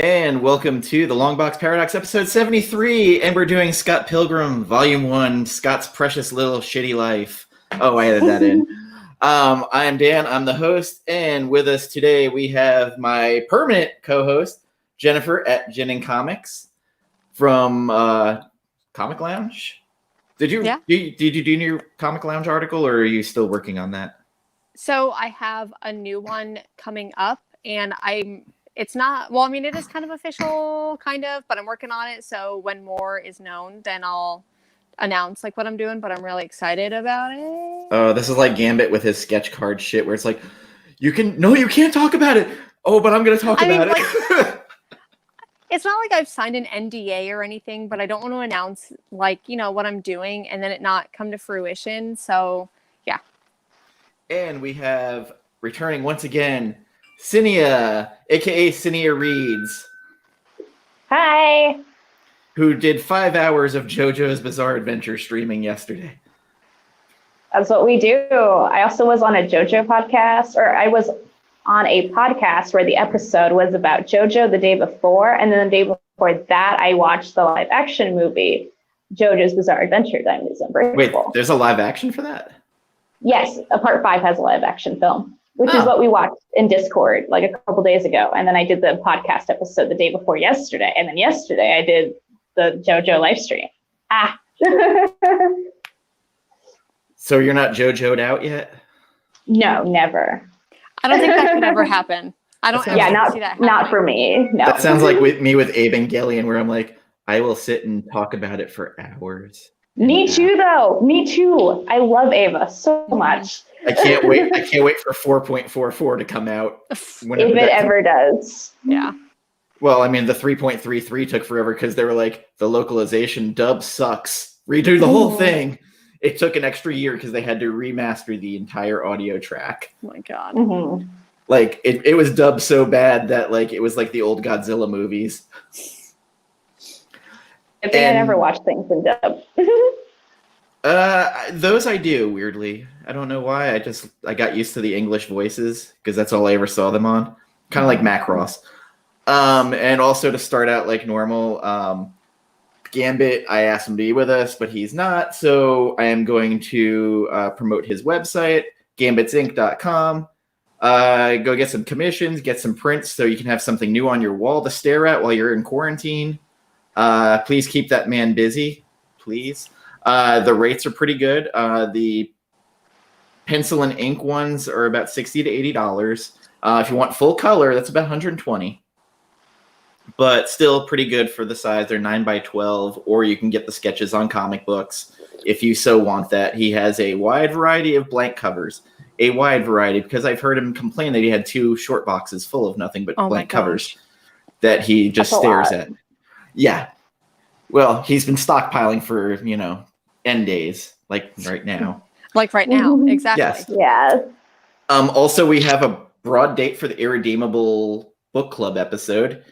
And welcome to the LongBox Paradox, episode 73, and we're doing Scott Pilgrim, Volume 1, Scott's Precious Little Shitty Life. Oh, I added that in. I am Dan, I'm the host, and with us today we have my permanent co-host, Jennifer at Gin and Comics from Comic Lounge. Did you do your Comic Lounge article, or are you still working on that? So I have a new one coming up, and it's not, well, I mean, it is kind of official, but I'm working on it. So when more is known, then I'll announce like what I'm doing, but I'm really excited about it. Oh, this is like Gambit with his sketch card shit where it's like, you can't talk about it. Oh, but I'm going to talk about it. It's not like I've signed an NDA or anything, but I don't want to announce what I'm doing and then it not come to fruition. So yeah. And we have returning once again, Cidnya, aka Cidnyareads. Hi. Who did 5 hours of JoJo's Bizarre Adventure streaming yesterday. That's what we do. I also was on a JoJo podcast, or I was on a podcast where the episode was about JoJo the day before, and then the day before that, I watched the live action movie, JoJo's Bizarre Adventure, Diamond is Unbreakable. Wait, there's a live action for that? Yes, Part 5 has a live action film, which is what we watched in Discord like a couple days ago. And then I did the podcast episode the day before yesterday. And then yesterday I did the JoJo live stream. So you're not JoJo'd out yet? No, never. I don't think that could ever happen. I don't. See that happening. Not for me. No. That sounds like me with Evangelion, where I'm like, I will sit and talk about it for hours. Me too, though. Me too. I love Ava so much. I can't wait. I can't wait for 4.44 to come out. If it ever does. Yeah. Well, I mean, the 3.33 took forever because they were like, the localization dub sucks. Redo the whole thing. It took an extra year because they had to remaster the entire audio track. Oh my God. Mm-hmm. Like, it was dubbed so bad that, like, it was like the old Godzilla movies. I think I never watched things in dub. Those I do, weirdly. I don't know why. I got used to the English voices because that's all I ever saw them on. Kind of like Macross. And also to start out like normal, Gambit, I asked him to be with us, but he's not. So I am going to promote his website, gambitsinc.com. Go get some commissions, get some prints so you can have something new on your wall to stare at while you're in quarantine. Please keep that man busy, please. The rates are pretty good. The pencil and ink ones are about $60 to $80. If you want full color, that's about $120. But still pretty good for the size. They're 9x12, or you can get the sketches on comic books if you so want that. He has a wide variety of blank covers. A wide variety, because I've heard him complain that he had 2 short boxes full of nothing but blank covers that he just stares at. Yeah. Well, he's been stockpiling for, N days, like right now. Like right now, exactly. Yes. Yeah. Also, we have a broad date for the Irredeemable Book Club episode.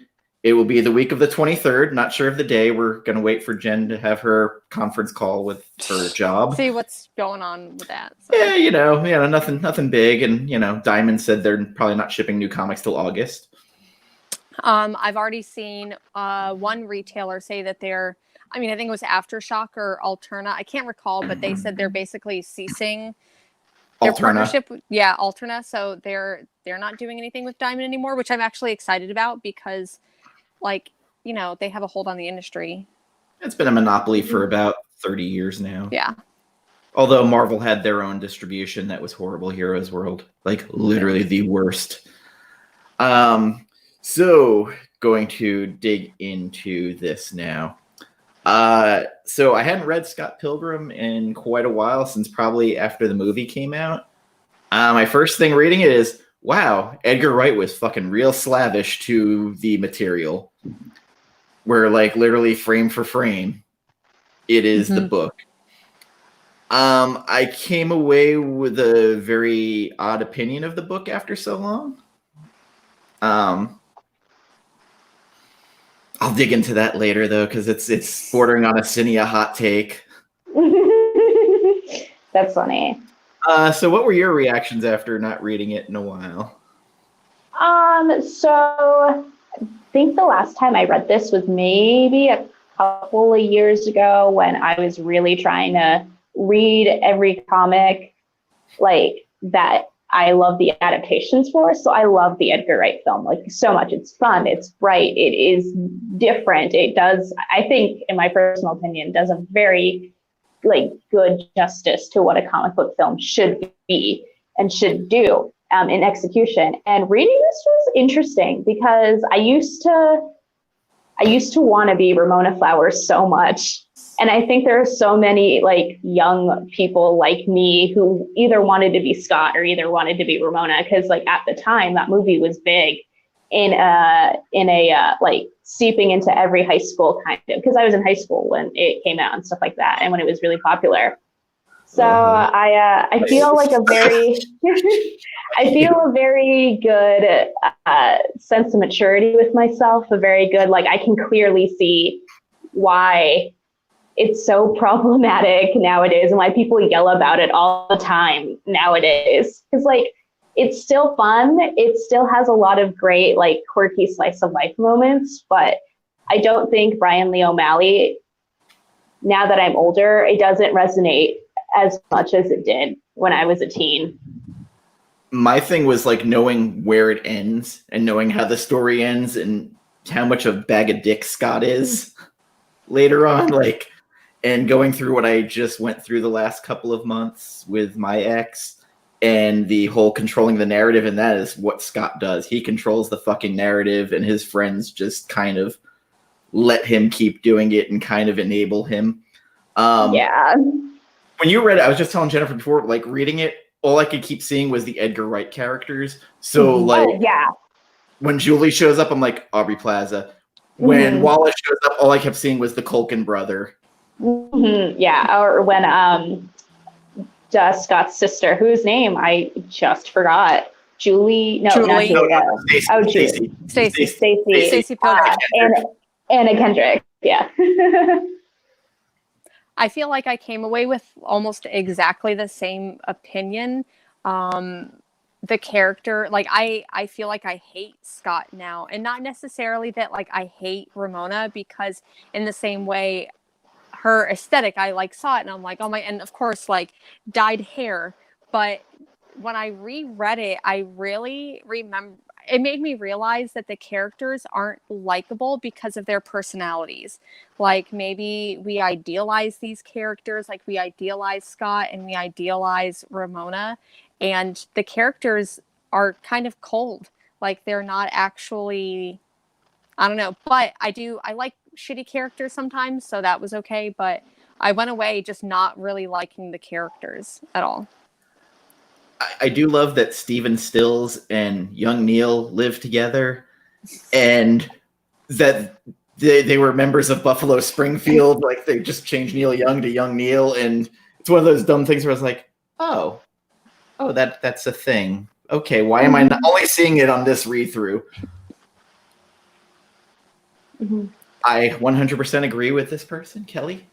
It will be the week of the 23rd. Not sure of the day. We're going to wait for Jen to have her conference call with her job. See what's going on with that. So. Yeah, nothing big. And, Diamond said they're probably not shipping new comics till August. I've already seen one retailer say that I think it was Aftershock or Alterna. I can't recall, but they said they're basically ceasing their partnership. Yeah, Alterna. So they're not doing anything with Diamond anymore, which I'm actually excited about because, they have a hold on the industry. It's been a monopoly for about 30 years now. Yeah. Although Marvel had their own distribution that was horrible. Heroes World, literally the worst. So going to dig into this now. So I hadn't read Scott Pilgrim in quite a while, since probably after the movie came out. My first thing reading it is, wow, Edgar Wright was fucking real slavish to the material. Where literally frame for frame, it is the book. I came away with a very odd opinion of the book after so long. I'll dig into that later, though, because it's bordering on a Cidnya hot take. That's funny. So what were your reactions after not reading it in a while? So think the last time I read this was maybe a couple of years ago when I was really trying to read every comic like that I love the adaptations for. So I love the Edgar Wright film like so much. It's fun, it's bright, it is different. It does, I think, in my personal opinion, does a very like good justice to what a comic book film should be and should do in execution. And reading this was interesting because I used to want to be Ramona Flowers so much. And I think there are so many like young people like me who either wanted to be Scott or either wanted to be Ramona. Cause like at the time that movie was big in a like seeping into every high school kind of, cause I was in high school when it came out and stuff like that. And when it was really popular. So I feel like a very, I feel a very good sense of maturity with myself, a very good, like I can clearly see why it's so problematic nowadays and why people yell about it all the time nowadays. Because like, it's still fun. It still has a lot of great, like quirky slice of life moments, but I don't think Bryan Lee O'Malley, now that I'm older, it doesn't resonate as much as it did when I was a teen. My thing was like knowing where it ends and knowing how the story ends and how much of a bag of dicks Scott is later on, like, and going through what I just went through the last couple of months with my ex and the whole controlling the narrative. And that is what Scott does. He controls the fucking narrative and his friends just kind of let him keep doing it and kind of enable him. Yeah. When you read it, I was just telling Jennifer before, like reading it, all I could keep seeing was the Edgar Wright characters. So like, when Julie shows up, I'm like, Aubrey Plaza. When Wallace shows up, all I kept seeing was the Culkin brother. Yeah, or when Scott's sister, whose name I just forgot, Julie. No, not Julia. Stacey Pilgrim. And Anna Kendrick. Yeah. I feel like I came away with almost exactly the same opinion. The character, like I feel like I hate Scott now, and not necessarily that like I hate Ramona, because in the same way, her aesthetic, I like saw it and I'm like, oh my, and of course like dyed hair. But when I reread it, I really remember, it made me realize that the characters aren't likable because of their personalities. Like maybe we idealize these characters, like we idealize Scott and we idealize Ramona, and the characters are kind of cold. Like they're not actually, I don't know, but I like shitty characters sometimes, so that was okay, but I went away just not really liking the characters at all. I do love that Stephen Stills and young Neil live together, and that they were members of Buffalo Springfield. Like they just changed Neil Young to young Neil, and it's one of those dumb things where I was like, oh, that's a thing. Okay, why am I not only seeing it on this read-through? I 100% agree with this person, Kelly.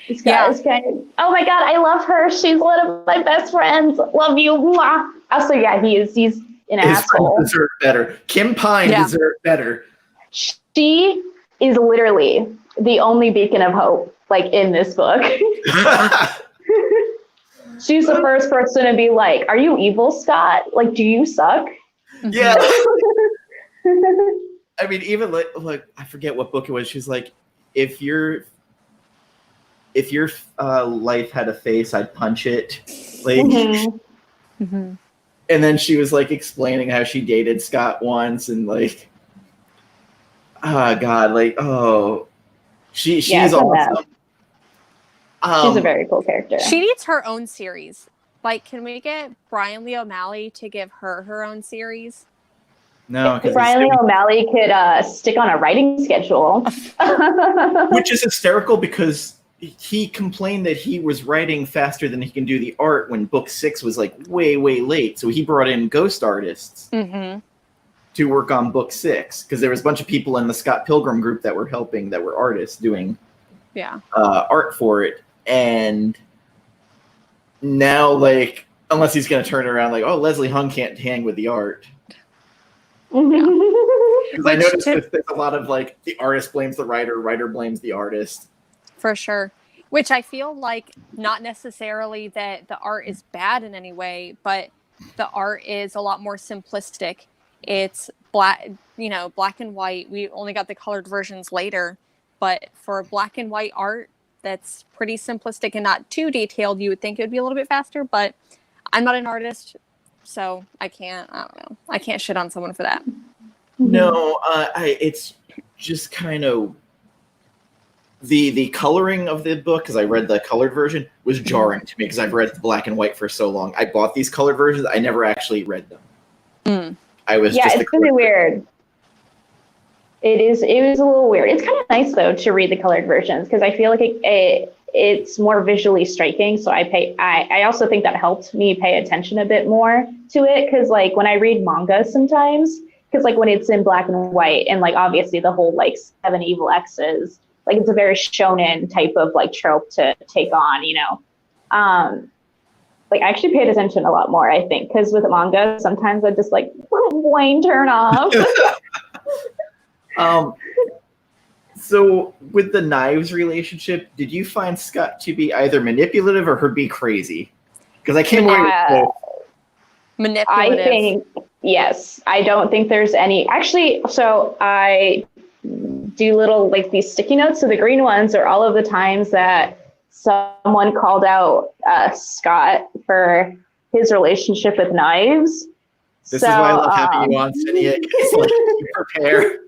Oh my God, I love her. She's one of my best friends. Love you. Mwah. Also, yeah, he's an asshole. Friends deserve better. Kim Pine deserved better. She is literally the only beacon of hope, like in this book. She's the first person to be like, "Are you evil, Scott? Like, do you suck?" Yeah. I mean, even like I forget what book it was. She's like, if your life had a face, I'd punch it. Like, and then she was like explaining how she dated Scott once, and like, oh God, like, oh, she's awesome. She's a very cool character. She needs her own series. Like, can we get Bryan Lee O'Malley to give her own series? No, because Bryan Lee O'Malley could stick on a writing schedule. Which is hysterical because he complained that he was writing faster than he can do the art when book 6 was like way, way late. So he brought in ghost artists to work on book 6 because there was a bunch of people in the Scott Pilgrim group that were helping, that were artists doing art for it. And now, like, unless he's going to turn around like, oh, Leslie Hung can't hang with the art. Because I noticed there's a lot of like the artist blames the writer blames the artist. For sure. Which I feel like not necessarily that the art is bad in any way, but the art is a lot more simplistic. It's black, black and white. We only got the colored versions later, but for black and white art, that's pretty simplistic and not too detailed. You would think it would be a little bit faster, but I'm not an artist, so I don't know. I can't shit on someone for that. No, it's just kind of the coloring of the book, because I read the colored version, was jarring to me because I've read the black and white for so long. I bought these colored versions. I never actually read them. It's really weird. It was a little weird. It's kind of nice though to read the colored versions because I feel like it's more visually striking. So I also think that helped me pay attention a bit more to it because like when I read manga sometimes, because like when it's in black and white and like obviously the whole like 7 evil X's, like it's a very shonen type of like trope to take on, like I actually paid attention a lot more, I think, because with manga, sometimes I just like brain turn off. So with the knives relationship, did you find Scott to be either manipulative or her be crazy? Because I came away with both. Manipulative. I think, yes. I don't think there's any. Actually, so I do little like these sticky notes. So the green ones are all of the times that someone called out Scott for his relationship with knives. This is why I love having you on, Cidnya. It's like you prepare.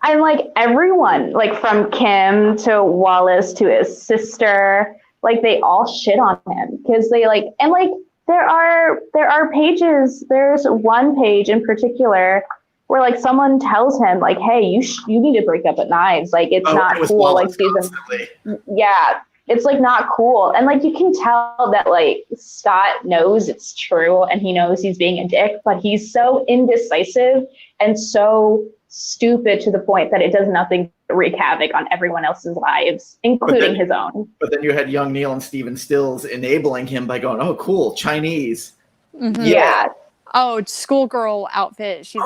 I'm like everyone, like from Kim to Wallace to his sister, like they all shit on him because they like, and like there are pages. There's one page in particular where like someone tells him like, hey, you need to break up with knives. Like it's not cool. Wallace like yeah. It's like not cool. And like you can tell that like Scott knows it's true and he knows he's being a dick, but he's so indecisive and so stupid to the point that it does nothing to wreak havoc on everyone else's lives, including his own. But then you had young Neil and Steven Stills enabling him by going, oh, cool, Chinese. Mm-hmm. Yeah. Oh, schoolgirl outfit. She's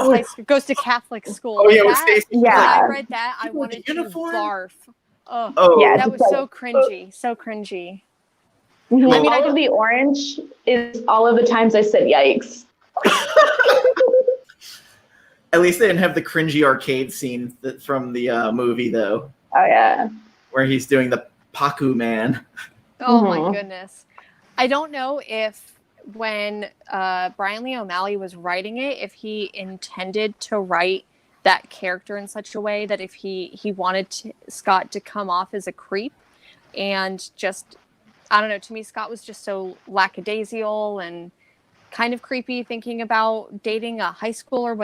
goes to Catholic school. Oh, yeah, When I read that, I wanted to barf. Yeah, that was so cringy. So cringy. Mm-hmm. I mean, all of the orange is all of the times I said yikes. At least they didn't have the cringy arcade scene from the movie, though. Oh, yeah. Where he's doing the Paku Man. Oh, my goodness. I don't know if when Bryan Lee O'Malley was writing it, if he intended to write that character in such a way that if he wanted Scott to come off as a creep and just, I don't know, to me, Scott was just so lackadaisical and kind of creepy thinking about dating a high schooler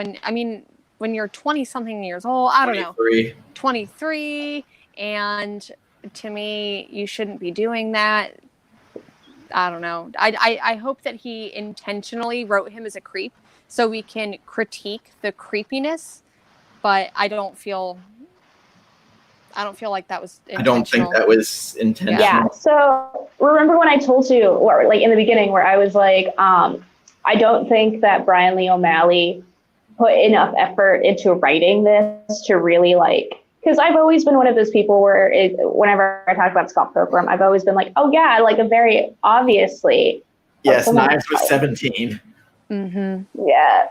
when you're 20 something years old, I don't know, 23. And to me, you shouldn't be doing that. I don't know. I hope that he intentionally wrote him as a creep so we can critique the creepiness, but I don't feel like that was intentional. I don't think that was intentional. Yeah. So remember when I told you, or like in the beginning, where I was like, I don't think that Bryan Lee O'Malley put enough effort into writing this to really like, because I've always been one of those people where whenever I talk about Scott Pilgrim, I've always been like, oh yeah, like a very obviously. Yes, Knives was 17. Mm-hmm. Yeah.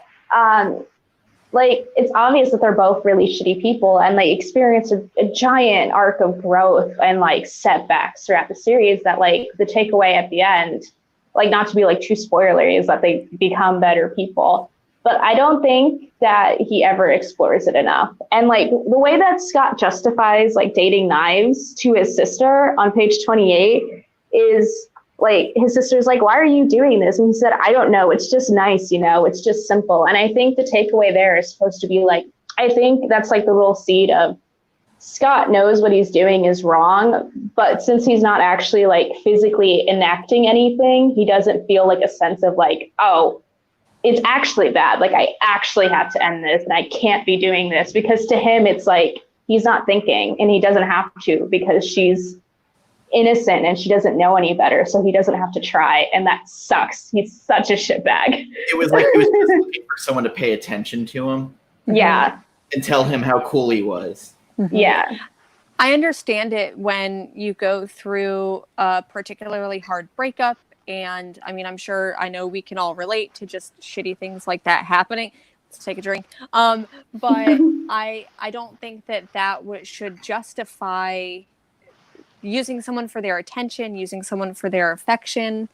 Like it's obvious that they're both really shitty people and they experience a giant arc of growth and like setbacks throughout the series that like the takeaway at the end, like not to be like too spoilery, is that they become better people. But I don't think that he ever explores it enough. And like the way that Scott justifies like dating Knives to his sister on page 28 is like, his sister's like, why are you doing this? And he said, I don't know. It's just nice, it's just simple. And I think the takeaway there is supposed to be like, I think that's like the little seed of Scott knows what he's doing is wrong, but since he's not actually like physically enacting anything, he doesn't feel like a sense of like, oh, it's actually bad. Like I actually have to end this and I can't be doing this, because to him, it's like, he's not thinking and he doesn't have to because she's innocent and she doesn't know any better. So he doesn't have to try. And that sucks. He's such a shitbag. It was like he was just looking for someone to pay attention to him. Yeah. and tell him how cool he was. Mm-hmm. Yeah. I understand it when you go through a particularly hard breakup. And I mean, I know we can all relate to just shitty things like that happening. Let's take a drink. But I don't think that should justify using someone for their attention, using someone for their affection.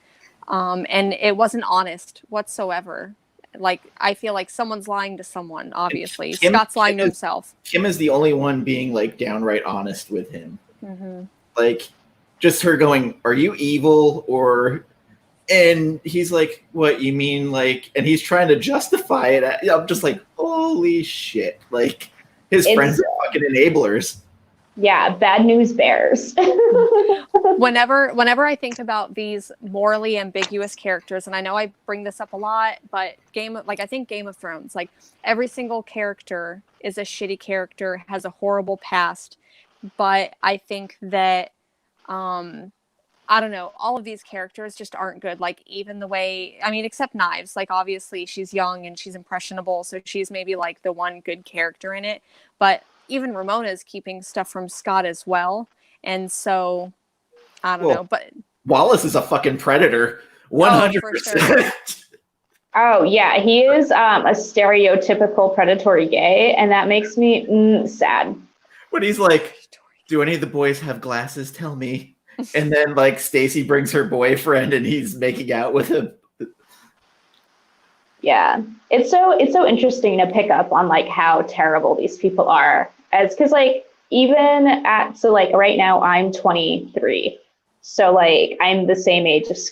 And it wasn't honest whatsoever. Like, I feel like someone's lying to someone, obviously. Scott's lying to himself. Kim is the only one being, like, downright honest with him. Mm-hmm. Like, just her going, are you evil? And he's like, what, you mean, like, and he's trying to justify it. I'm just like, holy shit. Like, his friends are fucking enablers. Yeah, bad news bears. Whenever I think about these morally ambiguous characters, and I know I bring this up a lot, but I think Game of Thrones, like, every single character is a shitty character, has a horrible past, but I think that I don't know, all of these characters just aren't good. Like, even the way, I mean, except Knives, like, obviously she's young and she's impressionable, so she's maybe like the one good character in it, but even Ramona's keeping stuff from Scott as well. And so, I don't know, but Wallace is a fucking predator. 100%. Sure. Oh, yeah. He is a stereotypical predatory gay, and that makes me sad. When he's like, do any of the boys have glasses? Tell me. And then, like, Stacy brings her boyfriend and he's making out with him. Yeah. It's so interesting to pick up on, like, how terrible these people are. Because, like, right now I'm 23. So, like, I'm the same age as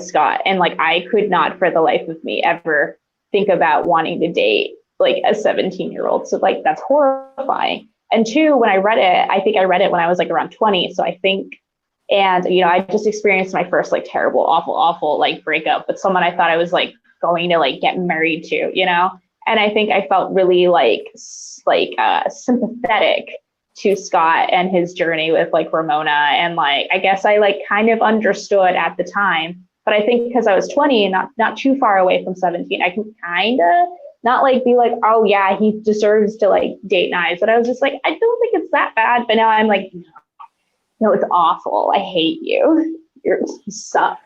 Scott. And, like, I could not for the life of me ever think about wanting to date, like, a 17-year-old. So, like, that's horrifying. And two, when I read it, I think I read it when I was, like, around 20. So I think, and, you know, I just experienced my first, like, terrible, awful, like, breakup with someone I thought I was, like, going to, like, get married to, you know? And I think I felt really, sympathetic to Scott and his journey with, like, Ramona. And, like, I guess I, like, kind of understood at the time, but I think because I was 20 and not too far away from 17, I can kind of not, like, be like, oh yeah, he deserves to, like, date Knives. But I was just like, I don't think it's that bad. But now I'm like, no, it's awful. I hate you. You suck.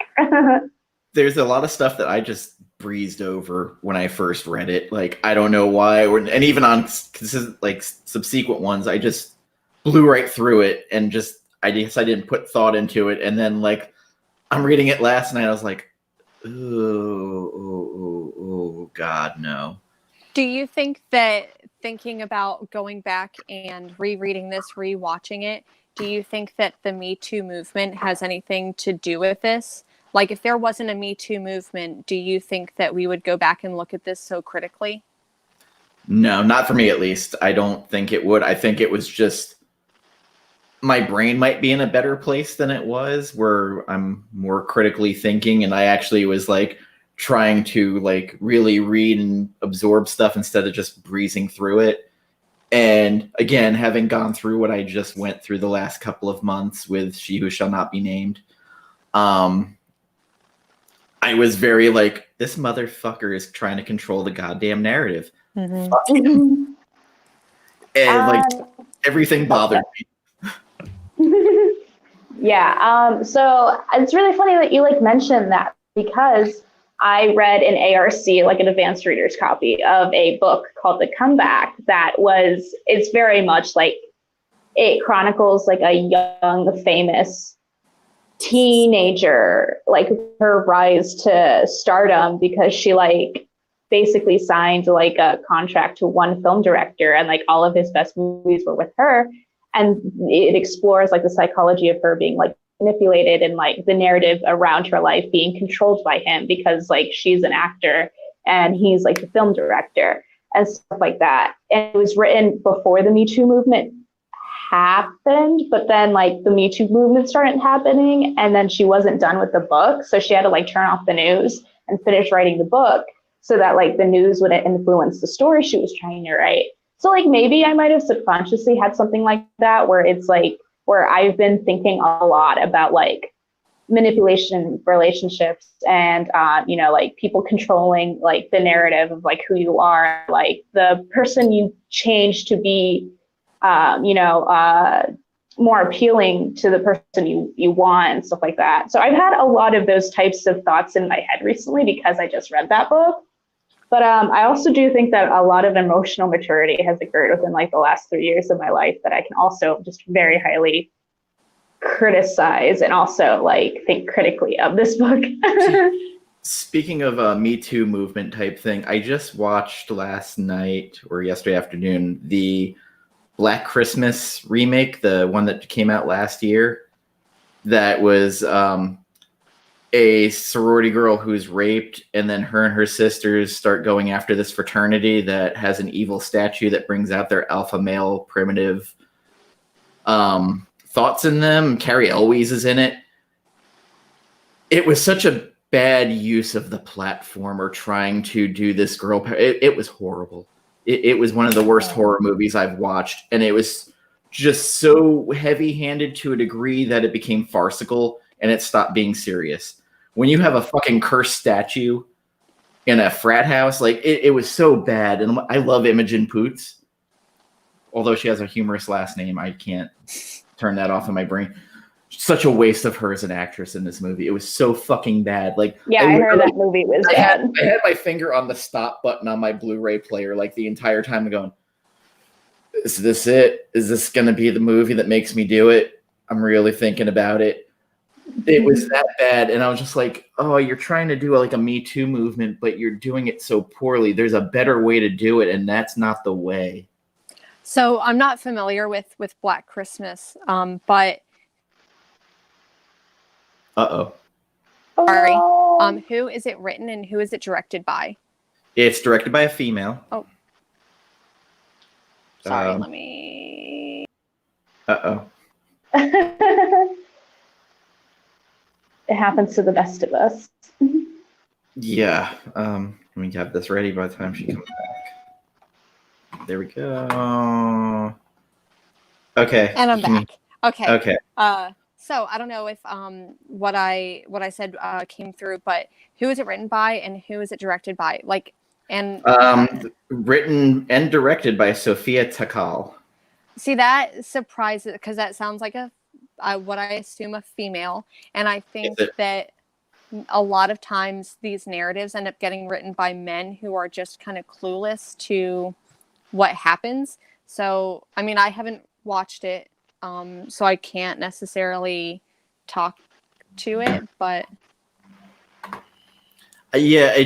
There's a lot of stuff that I just breezed over when I first read it. Like, I don't know why, and even on, like, subsequent ones, I just blew right through it, and just, I guess I didn't put thought into it. And then, like, I'm reading it last night, I was like, oh, God, no. Do you think that thinking about going back and rereading this, rewatching it, do you think that the Me Too movement has anything to do with this? Like, if there wasn't a Me Too movement, do you think that we would go back and look at this so critically? No, not for me, at least. I don't think it would. I think it was just, my brain might be in a better place than it was, where I'm more critically thinking, and I actually was, like, trying to, like, really read and absorb stuff instead of just breezing through it. And again, having gone through what I just went through the last couple of months with She Who Shall Not Be Named, I was very like, this motherfucker is trying to control the goddamn narrative. Mm-hmm. Fuck him. And, like, everything bothered me. Yeah. So it's really funny that you, like, mentioned that, because I read an ARC, like an advanced reader's copy of a book called The Comeback it's very much like, it chronicles, like, a young, famous teenager, like, her rise to stardom because she, like, basically signed, like, a contract to one film director, and, like, all of his best movies were with her. And it explores, like, the psychology of her being, like, manipulated, and, like, the narrative around her life being controlled by him because, like, she's an actor and he's, like, the film director and stuff like that. And it was written before the Me Too movement happened, but then, like, the Me Too movement started happening, and then she wasn't done with the book, so she had to, like, turn off the news and finish writing the book so that, like, the news wouldn't influence the story she was trying to write. So, like, maybe I might have subconsciously had something like that, where it's like, where I've been thinking a lot about, like, manipulation relationships and like people controlling like the narrative of like who you are, like the person you change to be more appealing to the person you want and stuff like that. So I've had a lot of those types of thoughts in my head recently because I just read that book. But I also do think that a lot of emotional maturity has occurred within like the last 3 years of my life that I can also just very highly criticize and also like think critically of this book. Speaking of a Me Too movement type thing, I just watched last night or yesterday afternoon the Black Christmas remake, the one that came out last year. That was a sorority girl who's raped, and then her and her sisters start going after this fraternity that has an evil statue that brings out their alpha male primitive thoughts in them. Carrie Elwes is in it. It was such a bad use of the platform or trying to do this girl. It was horrible. It was one of the worst horror movies I've watched, and it was just so heavy-handed to a degree that it became farcical and it stopped being serious. When you have a fucking cursed statue in a frat house, like it was so bad. And I love Imogen Poots, although she has a humorous last name. I can't turn that off in my brain. Such a waste of her as an actress in this movie. It was so fucking bad. Like, yeah, I heard that movie was bad. I had my finger on the stop button on my Blu-ray player like the entire time going, is this it? Is this going to be the movie that makes me do it? I'm really thinking about it. It was that bad. And I was just like, oh, you're trying to do like a Me Too movement, but you're doing it so poorly. There's a better way to do it, and that's not the way. So I'm not familiar with Black Christmas, but Uh-oh. sorry. Who is it written and who is it directed by? It's directed by a female. Oh. Sorry, let me... Uh-oh. It happens to the best of us. Yeah. Let me have this ready by the time she comes back. There we go. Okay. And I'm back. Okay. Okay. So I don't know if what I said came through, but who is it written by and who is it directed by? Like, and written and directed by Sophia Takal. See, that surprises, because that sounds like what I assume a female, and I think that a lot of times these narratives end up getting written by men who are just kind of clueless to what happens. So, I mean, I haven't watched it. So I can't necessarily talk to it, but yeah,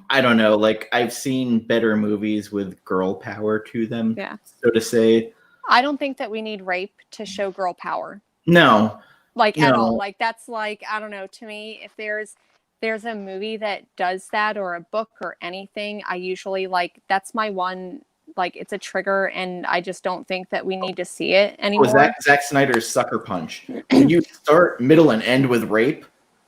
I don't know. Like, I've seen better movies with girl power to them, so to say. I don't think that we need rape to show girl power. No. Like, at all. Like, that's like, I don't know, to me, if there's a movie that does that or a book or anything, I usually that's my one. Like, it's a trigger, and I just don't think that we need to see it anymore. Zack Snyder's Sucker Punch. When you start, middle, and end with rape,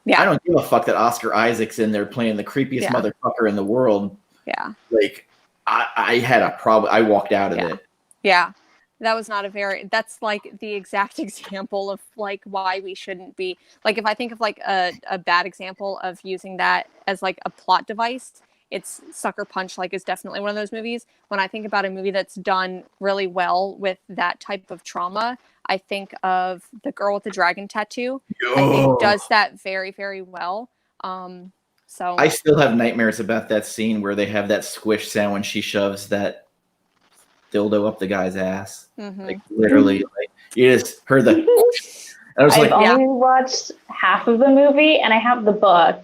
I don't give a fuck that Oscar Isaac's in there playing the creepiest motherfucker in the world. Yeah. Like, I had a problem. I walked out of it. Yeah. That was not that's like the exact example of like why we shouldn't be. Like, if I think of like a bad example of using that as like a plot device, it's Sucker Punch, like, is definitely one of those movies. When I think about a movie that's done really well with that type of trauma, I think of The Girl with the Dragon Tattoo. I think does that very, very well. So I still have nightmares about that scene where they have that squish sound when she shoves that dildo up the guy's ass. Like, literally, like, you just heard the. I was I've only watched half of the movie, and I have the book.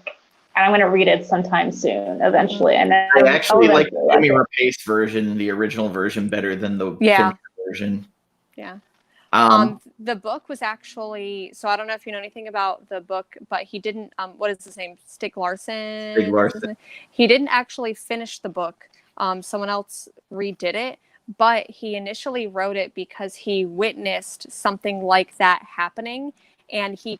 And I'm going to read it sometime soon, eventually. And then I actually like the Amy Rapace version, the original version, better than the finished version. Yeah. The book was actually, so I don't know if you know anything about the book, but he didn't, what is his name? Stieg Larsson. He didn't actually finish the book. Someone else redid it, but he initially wrote it because he witnessed something like that happening. And he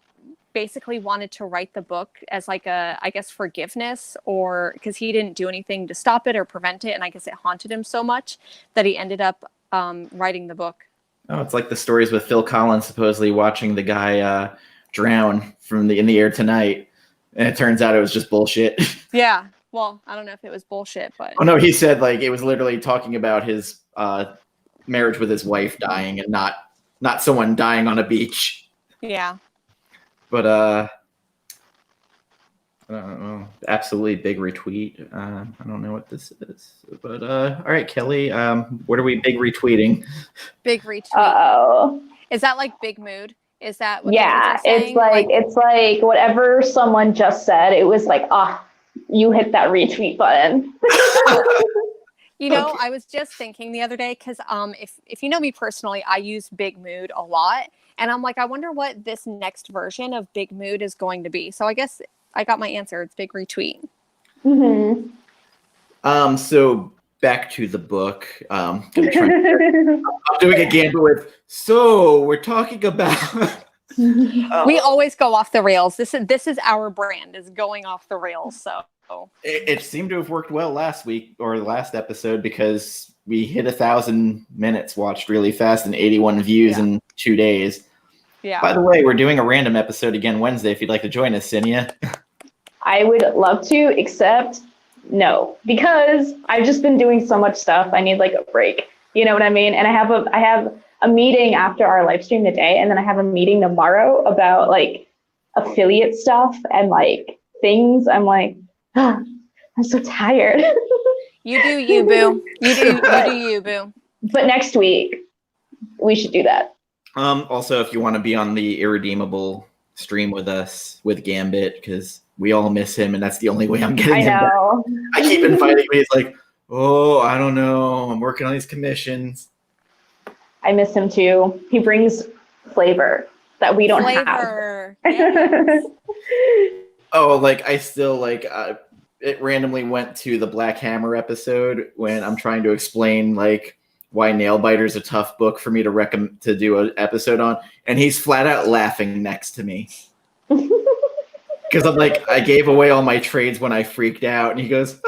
basically wanted to write the book as like I guess, forgiveness, or because he didn't do anything to stop it or prevent it. And I guess it haunted him so much that he ended up writing the book. Oh, it's like the stories with Phil Collins supposedly watching the guy drown from in the air tonight. And it turns out it was just bullshit. Yeah. Well, I don't know if it was bullshit, but Oh no, he said like it was literally talking about his marriage with his wife dying and not someone dying on a beach. yeah. But I don't know. Absolutely big retweet. I don't know what this is. But all right, Kelly, what are we big retweeting? Big retweet. Oh. Is that like big mood? Is that what Yeah, the kids are saying? it's like whatever someone just said, it was like, you hit that retweet button. You know, I was just thinking the other day because if you know me personally, I use Big Mood a lot, and I'm like, I wonder what this next version of Big Mood is going to be. So I guess I got my answer. It's big retweet. Mm-hmm. So back to the book. I'm doing a gamble with. So we're talking about. We always go off the rails. This is our brand, is going off the rails. So it seemed to have worked well last week or last episode because we hit 1,000 minutes watched really fast and 81 views in 2 days. Yeah. By the way, we're doing a random episode again Wednesday. If you'd like to join us, Cidnya. I would love to, except no, because I've just been doing so much stuff. I need like a break. You know what I mean? And I have a meeting after our live stream today, and then I have a meeting tomorrow about like affiliate stuff and like things. I'm like, I'm so tired. You do you, boo. You do you, boo. But next week we should do that. Also, if you want to be on the Irredeemable stream with us with Gambit, because we all miss him, and that's the only way I'm getting him back. I keep inviting me. He's like, oh, I don't know. I'm working on these commissions. I miss him too. He brings flavor that we don't have. Yes. Oh, like I still like it randomly went to the Black Hammer episode when I'm trying to explain like why Nailbiter is a tough book for me to do an episode on, and he's flat out laughing next to me. Because I'm like, I gave away all my trades when I freaked out, and he goes,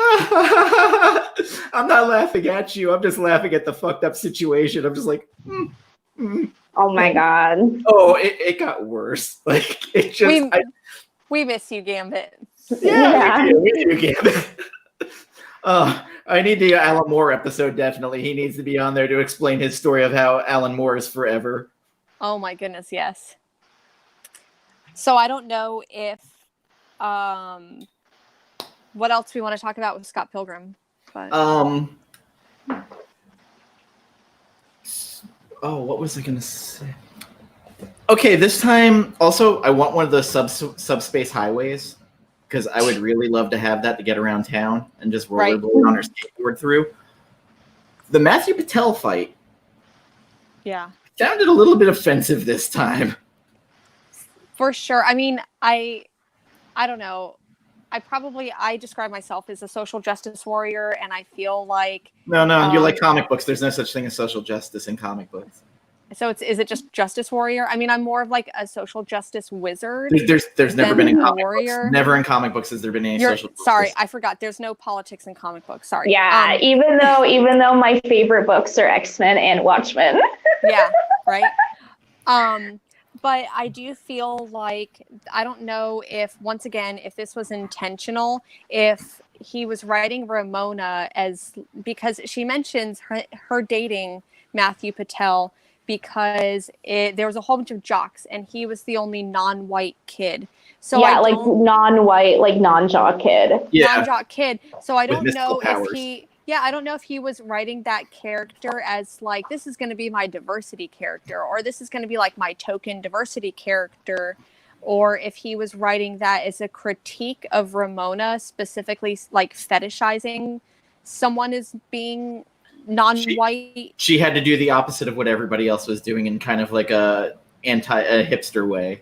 I'm not laughing at you. I'm just laughing at the fucked up situation. I'm just like, Oh my God. Oh, it got worse. Like, it just... We miss you, Gambit. Yeah. We do, Gambit. I need the Alan Moore episode, definitely. He needs to be on there to explain his story of how Alan Moore is forever. Oh my goodness, yes. So I don't know if what else we want to talk about with Scott Pilgrim. But what was I gonna say? Okay, this time also I want one of those subspace highways because I would really love to have that to get around town and just rollerblade on our skateboard through. The Matthew Patel fight, sounded a little bit offensive this time. For sure. I mean, I don't know. I describe myself as a social justice warrior, and I feel like No, you like comic books. There's no such thing as social justice in comic books. So is it just justice warrior? I mean, I'm more of like a social justice wizard. There's never been in comic books. Never in comic books has there been any social justice. Sorry, I forgot. There's no politics in comic books. Sorry. Yeah, even though my favorite books are X-Men and Watchmen. Yeah, right. But I do feel like, I don't know if, once again, if this was intentional, if he was writing Ramona because she mentions her dating Matthew Patel because there was a whole bunch of jocks and he was the only non-white kid. So like non-white, like non-jock kid. Yeah. Non-jock kid. So I don't know I don't know if he was writing that character as like, this is going to be my diversity character, or this is going to be like my token diversity character, or if he was writing that as a critique of Ramona, specifically like fetishizing someone as being non-white. She had to do the opposite of what everybody else was doing in kind of like a hipster way.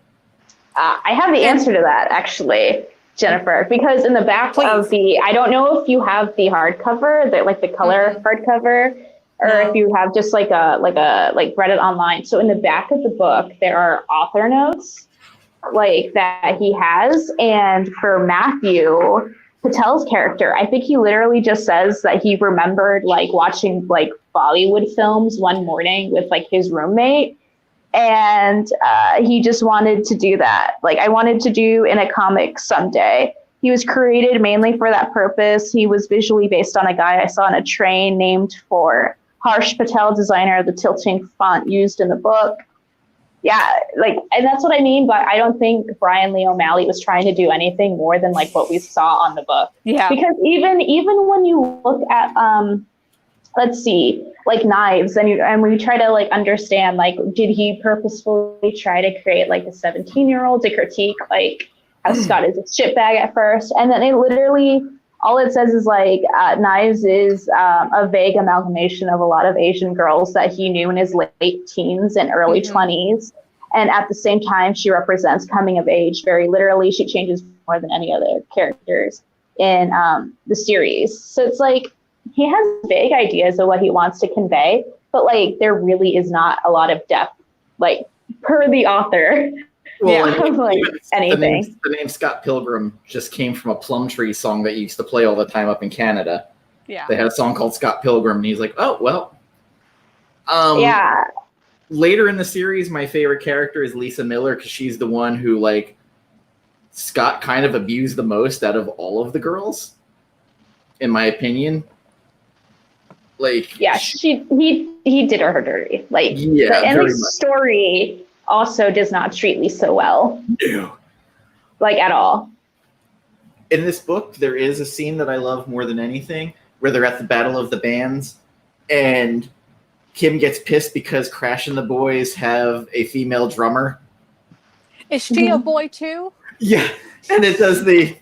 I have the answer to that, actually, Jennifer, because in the back of I don't know if you have the hardcover, the color hardcover, or if you have just like read it online. So in the back of the book, there are author notes like that he has, and for Matthew Patel's character, I think he literally just says that he remembered like watching like Bollywood films one morning with like his roommate, And he just wanted to do that. Like, I wanted to do in a comic someday. He was created mainly for that purpose. He was visually based on a guy I saw on a train named for Harsh Patel, designer of the tilting font used in the book. Yeah, like, and that's what I mean, but I don't think Bryan Lee O'Malley was trying to do anything more than like what we saw on the book. Yeah. Because even when you look at let's see, like Knives, and we try to like understand, like, did he purposefully try to create like a 17-year-old to critique like how Scott is a shitbag at first, and then it literally all it says is like Knives is a vague amalgamation of a lot of Asian girls that he knew in his late teens and early 20s. And at the same time, she represents coming of age very literally. She changes more than any other characters in the series. So it's like he has vague ideas of what he wants to convey, but like there really is not a lot of depth, like per the author. Well, like anything. The name Scott Pilgrim just came from a Plum Tree song that used to play all the time up in Canada. Yeah. They had a song called Scott Pilgrim, and he's like, oh, well. Yeah. Later in the series, my favorite character is Lisa Miller, because she's the one who, like, Scott kind of abused the most out of all of the girls, in my opinion. Like, yeah, he did her dirty. Like, yeah, and the story also does not treat Lisa well. No. Like, at all. In this book, there is a scene that I love more than anything, where they're at the Battle of the Bands, and Kim gets pissed because Crash and the Boys have a female drummer. Is she a boy too? Yeah, and it does the...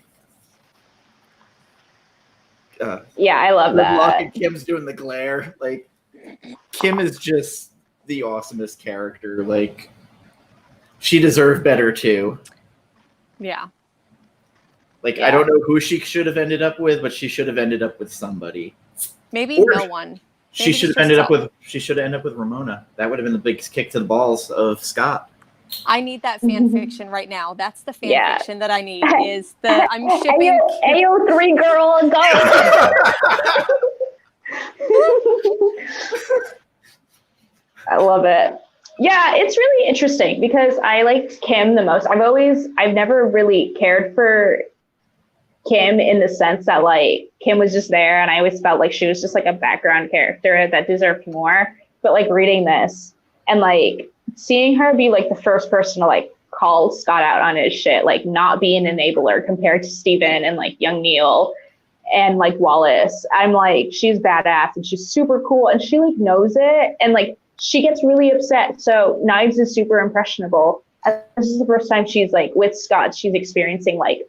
yeah, I love that. And Kim's doing the glare. Like, Kim is just the awesomest character. Like, she deserved better too. Yeah. Like, I don't know who she should have ended up with, but she should have ended up with somebody. Maybe no one. She should have ended up with. She should have ended up with Ramona. That would have been the biggest kick to the balls of Scott. I need that fan fiction right now. That's the fan fiction that I need. Is the I'm shipping AO3 girl go. I love it. Yeah, it's really interesting because I liked Kim the most. I've never really cared for Kim in the sense that like Kim was just there, and I always felt like she was just like a background character that deserved more. But like reading this and like seeing her be like the first person to like call Scott out on his shit, like not be an enabler compared to Steven and like young Neil and like Wallace, I'm like, she's badass and she's super cool and she like knows it, and like she gets really upset. So Knives is super impressionable. And this is the first time she's like with Scott, she's experiencing like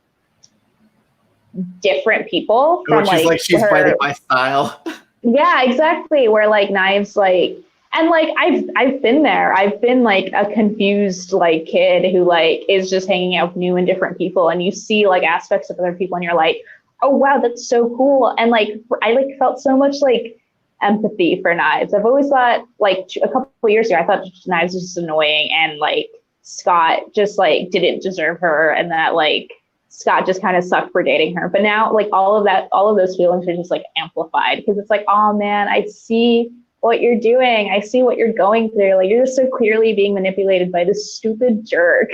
different people from she's by my style. Yeah, exactly. Where like Knives like, and like I've been there. I've been like a confused like kid who like is just hanging out with new and different people, and you see like aspects of other people and you're like, oh wow, that's so cool. And like I like felt so much like empathy for Knives. I've always thought like a couple of years ago, I thought Knives was just annoying and like Scott just like didn't deserve her, and that like Scott just kind of sucked for dating her. But now like all of those feelings are just like amplified because it's like, oh man, I see what you're doing. I see what you're going through. Like you're just so clearly being manipulated by this stupid jerk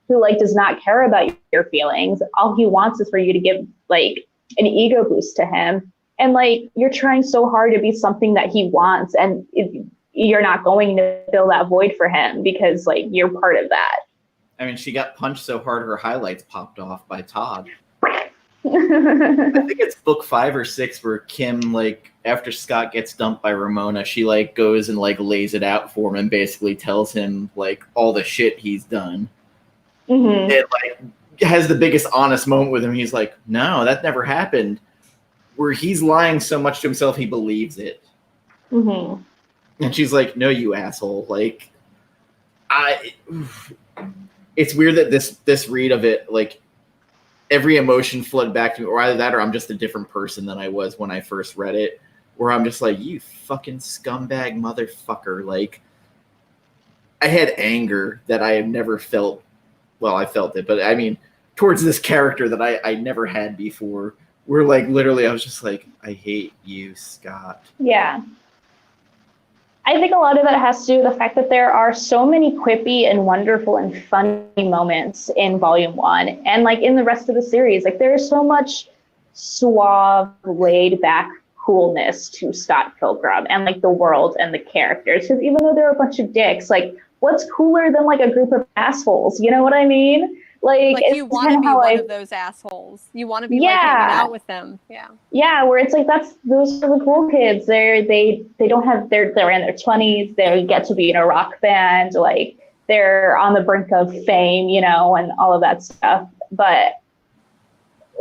who like does not care about your feelings. All he wants is for you to give like an ego boost to him. And like you're trying so hard to be something that he wants, and you're not going to fill that void for him because like you're part of that. I mean, she got punched so hard her highlights popped off by Todd. I think it's book 5 or 6 where Kim, like, after Scott gets dumped by Ramona, she, like, goes and, like, lays it out for him and basically tells him, like, all the shit he's done. Mm-hmm. And, like, has the biggest honest moment with him. He's like, no, that never happened. Where he's lying so much to himself he believes it. Mm-hmm. And she's like, no, you asshole. Like, it's weird that this read of it, like, every emotion flooded back to me, or either that or I'm just a different person than I was when I first read it, where I'm just like, you fucking scumbag motherfucker. Like, I had anger that I have never felt. Well, I felt it, but I mean, towards this character that I never had before, where, like, literally I was just like, I hate you, Scott. Yeah. I think a lot of that has to do with the fact that there are so many quippy and wonderful and funny moments in volume 1 and like in the rest of the series. Like there's so much suave, laid back coolness to Scott Pilgrim and like the world and the characters. Because even though they're a bunch of dicks, like what's cooler than like a group of assholes? You know what I mean? Like you want to be one of those assholes. You want to be like hanging out with them. Yeah. Yeah, where it's like those are the cool kids. They don't have they're in their 20s. They get to be in a rock band. Like they're on the brink of fame, you know, and all of that stuff. But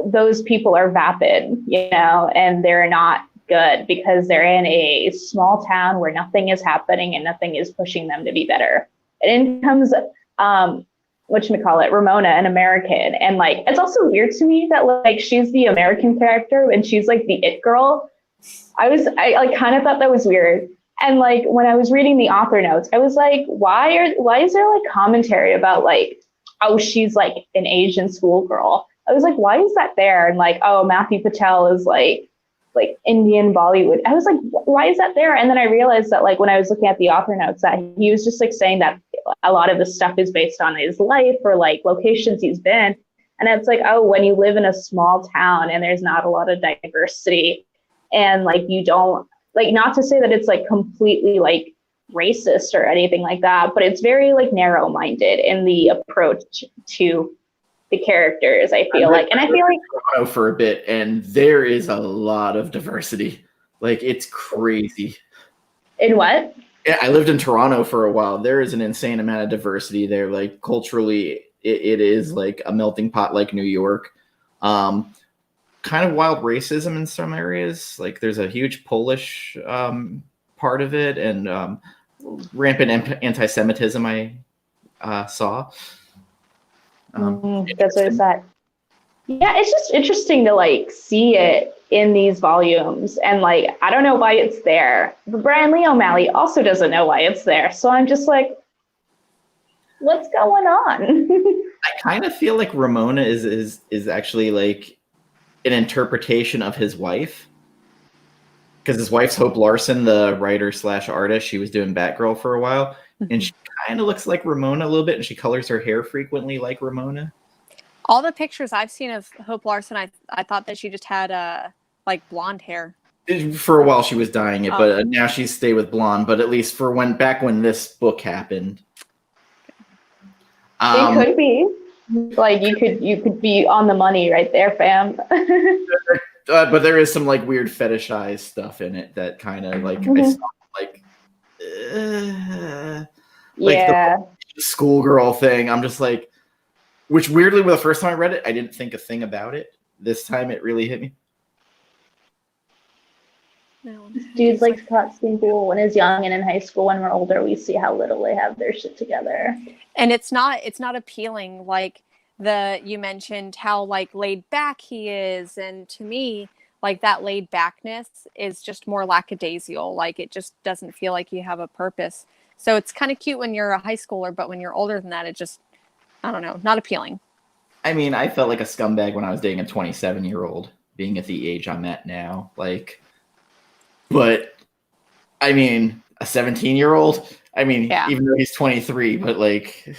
those people are vapid, you know, and they're not good because they're in a small town where nothing is happening and nothing is pushing them to be better. And in comes Ramona, an American. And like, it's also weird to me that like she's the American character and she's like the it girl. I like kind of thought that was weird. And like, when I was reading the author notes, I was like, why is there like commentary about like, oh, she's like an Asian schoolgirl? I was like, why is that there? And like, oh, Matthew Patel is like Indian Bollywood. I was like, why is that there? And then I realized that like when I was looking at the author notes that he was just like saying that a lot of the stuff is based on his life or like locations he's been. And it's like, oh, when you live in a small town and there's not a lot of diversity and like you don't like, not to say that it's like completely like racist or anything like that, but it's very like narrow-minded in the approach to the characters, I feel like. And I feel like Toronto for a bit, and there is a lot of diversity. Like it's crazy. In what? Yeah, I lived in Toronto for a while. There is an insane amount of diversity there. Like culturally, it is like a melting pot, like New York. Kind of wild racism in some areas. Like there's a huge Polish part of it, and rampant anti-Semitism I saw. That's what it's at. Yeah, it's just interesting to like see it in these volumes, and like I don't know why it's there. But Bryan Lee O'Malley also doesn't know why it's there, so I'm just like, what's going on? I kind of feel like Ramona is actually like an interpretation of his wife, because his wife's Hope Larson, the writer / artist. She was doing Batgirl for a while, and she kind of looks like Ramona a little bit, and she colors her hair frequently like Ramona. All the pictures I've seen of Hope Larson, I thought that she just had like blonde hair. For a while she was dyeing it, but now she's stayed with blonde. But at least for back when this book happened, it could be like you could be on the money right there, fam. But there is some like weird fetishized stuff in it that kind of like yeah, the schoolgirl thing. I'm just like, which weirdly, the first time I read it, I didn't think a thing about it. This time, it really hit me. No, dudes like Scott Pilgrim when he's young, and in high school when we're older, we see how little they have their shit together. And it's not appealing. Like you mentioned how like laid back he is, and to me, like that laid backness is just more lackadaisical. Like it just doesn't feel like you have a purpose. So it's kind of cute when you're a high schooler, but when you're older than that, it just, I don't know, not appealing. I mean, I felt like a scumbag when I was dating a 27-year-old, being at the age I'm at now. Like, but I mean, a 17-year-old. I mean, yeah. Even though he's 23, but like,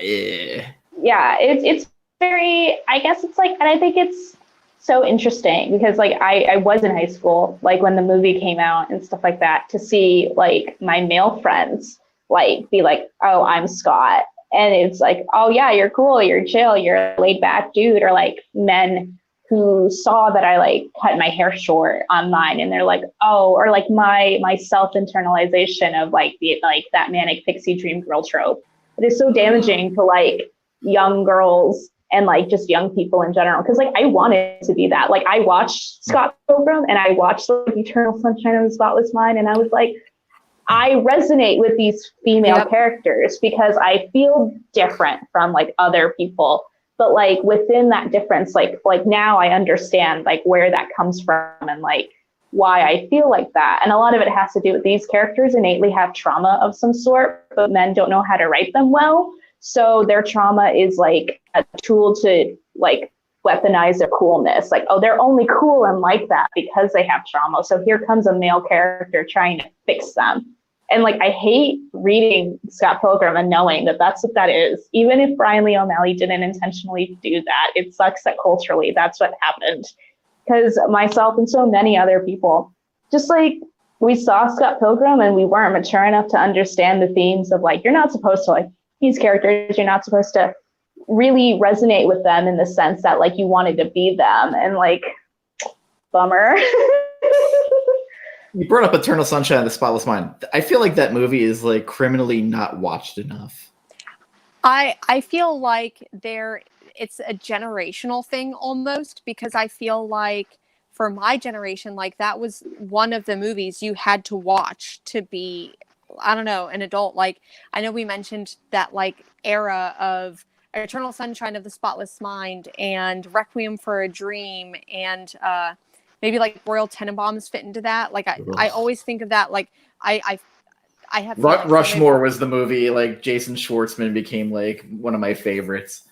yeah, it's very. I guess it's like, and I think it's so interesting because like I was in high school, like when the movie came out and stuff like that, to see like my male friends like be like, oh, I'm Scott. And it's like, oh yeah, you're cool, you're chill, you're a laid back dude. Or like men who saw that I like cut my hair short online and they're like, oh, or like my self-internalization of like that manic pixie dream girl trope. It is so damaging to like young girls and like just young people in general. Cause like I wanted to be that. Like I watched Scott Pilgrim and I watched like Eternal Sunshine of the Spotless Mind, and I was like, I resonate with these female characters because I feel different from like other people. But like within that difference, like now I understand like where that comes from and like why I feel like that. And a lot of it has to do with these characters innately have trauma of some sort, but men don't know how to write them well. So their trauma is like a tool to like weaponize their coolness. Like, oh, they're only cool and like that because they have trauma. So here comes a male character trying to fix them. And like, I hate reading Scott Pilgrim and knowing that that's what that is. Even if Bryan Lee O'Malley didn't intentionally do that, it sucks that culturally that's what happened. Because myself and so many other people, just like, we saw Scott Pilgrim and we weren't mature enough to understand the themes of like, you're not supposed to like these characters, you're not supposed to really resonate with them in the sense that like you wanted to be them, and like, bummer. You brought up Eternal Sunshine of the Spotless Mind. I feel like that movie is like criminally not watched enough. I feel like it's a generational thing almost, because I feel like for my generation, like that was one of the movies you had to watch to be, I don't know, an adult. Like, I know we mentioned that like era of Eternal Sunshine of the Spotless Mind and Requiem for a Dream, and maybe like Royal Tenenbaums fit into that. Like I always think of that. Like I have Rushmore was the movie. Like Jason Schwartzman became like one of my favorites.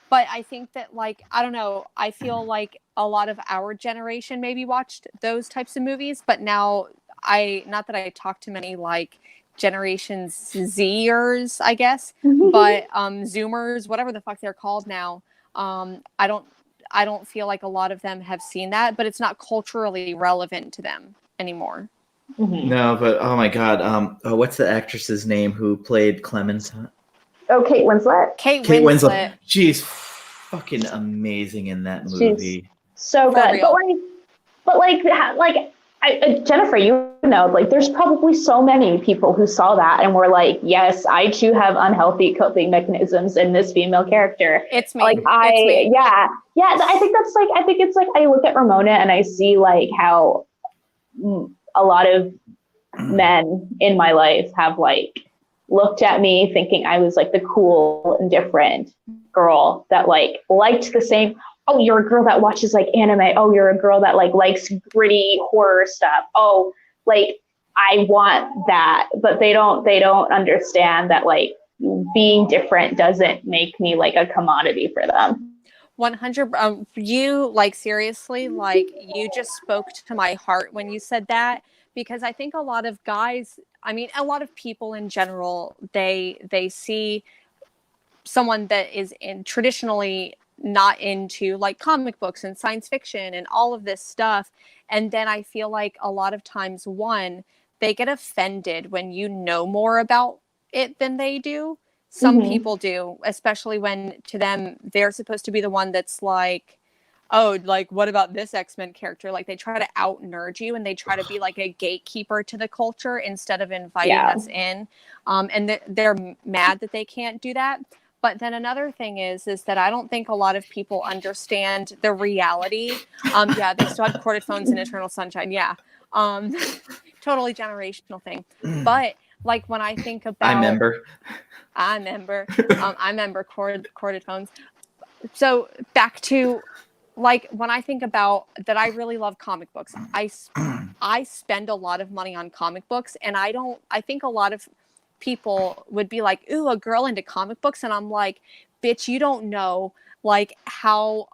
But I think that, like, I don't know, I feel like a lot of our generation maybe watched those types of movies, but now not that I talk to many, like, Generation Zers, I guess, but Zoomers, whatever the fuck they're called now, I don't feel like a lot of them have seen that, but it's not culturally relevant to them anymore. No, but oh my god, what's the actress's name who played Clementine? Oh, Kate Winslet. Kate Winslet. She's fucking amazing in that movie. She's so good. But Jennifer, you know, like there's probably so many people who saw that and were like, yes, I too have unhealthy coping mechanisms in this female character. It's me. Like it's me. Yeah. I think it's like I look at Ramona and I see like how a lot of men in my life have like looked at me thinking I was like the cool and different girl that like liked the same. Oh, you're a girl that watches like anime. Oh, you're a girl that like likes gritty horror stuff. Oh, like I want that, but they don't understand that like being different doesn't make me like a commodity for them. 100. You like seriously, like you just spoke to my heart when you said that, because I think a lot of guys, I mean, a lot of people in general, they see someone that is traditionally not into like comic books and science fiction and all of this stuff. And then I feel like a lot of times, one, they get offended when you know more about it than they do. Some people do, especially when to them, they're supposed to be the one that's like, oh, like, what about this X-Men character? Like, they try to out-nerd you, and they try to be, like, a gatekeeper to the culture instead of inviting us in. And they're mad that they can't do that. But then another thing is that I don't think a lot of people understand the reality. Yeah, they still had corded phones in Eternal Sunshine. Yeah. Totally generational thing. But, like, when I think about... I remember corded phones. So, back to... like when I think about that, I really love comic books. I spend a lot of money on comic books, and I think a lot of people would be like, ooh, a girl into comic books. And I'm like, bitch, you don't know like how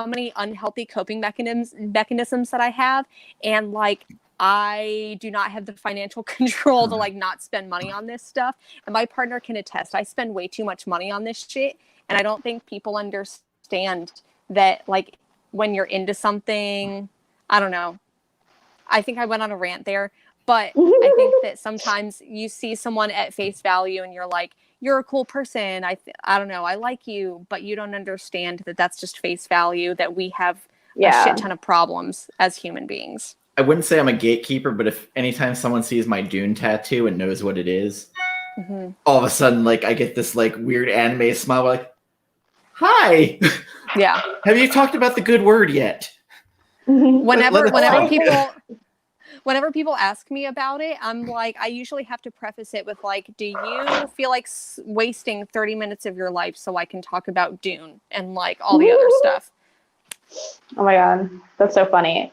many unhealthy coping mechanisms that I have. And like, I do not have the financial control to like not spend money on this stuff. And my partner can attest, I spend way too much money on this shit. And I don't think people understand that like when you're into something, I don't know. I think I went on a rant there, but I think that sometimes you see someone at face value and you're like, you're a cool person. I don't know. I like you, but you don't understand that that's just face value, that we have a shit ton of problems as human beings. I wouldn't say I'm a gatekeeper, but if anytime someone sees my Dune tattoo and knows what it is, all of a sudden, like I get this like weird anime smile, like, hi. Yeah. Have you talked about the good word yet? Whenever people ask me about it, I'm like, I usually have to preface it with like, do you feel like wasting 30 minutes of your life so I can talk about Dune and like all the other stuff? Oh my God. That's so funny.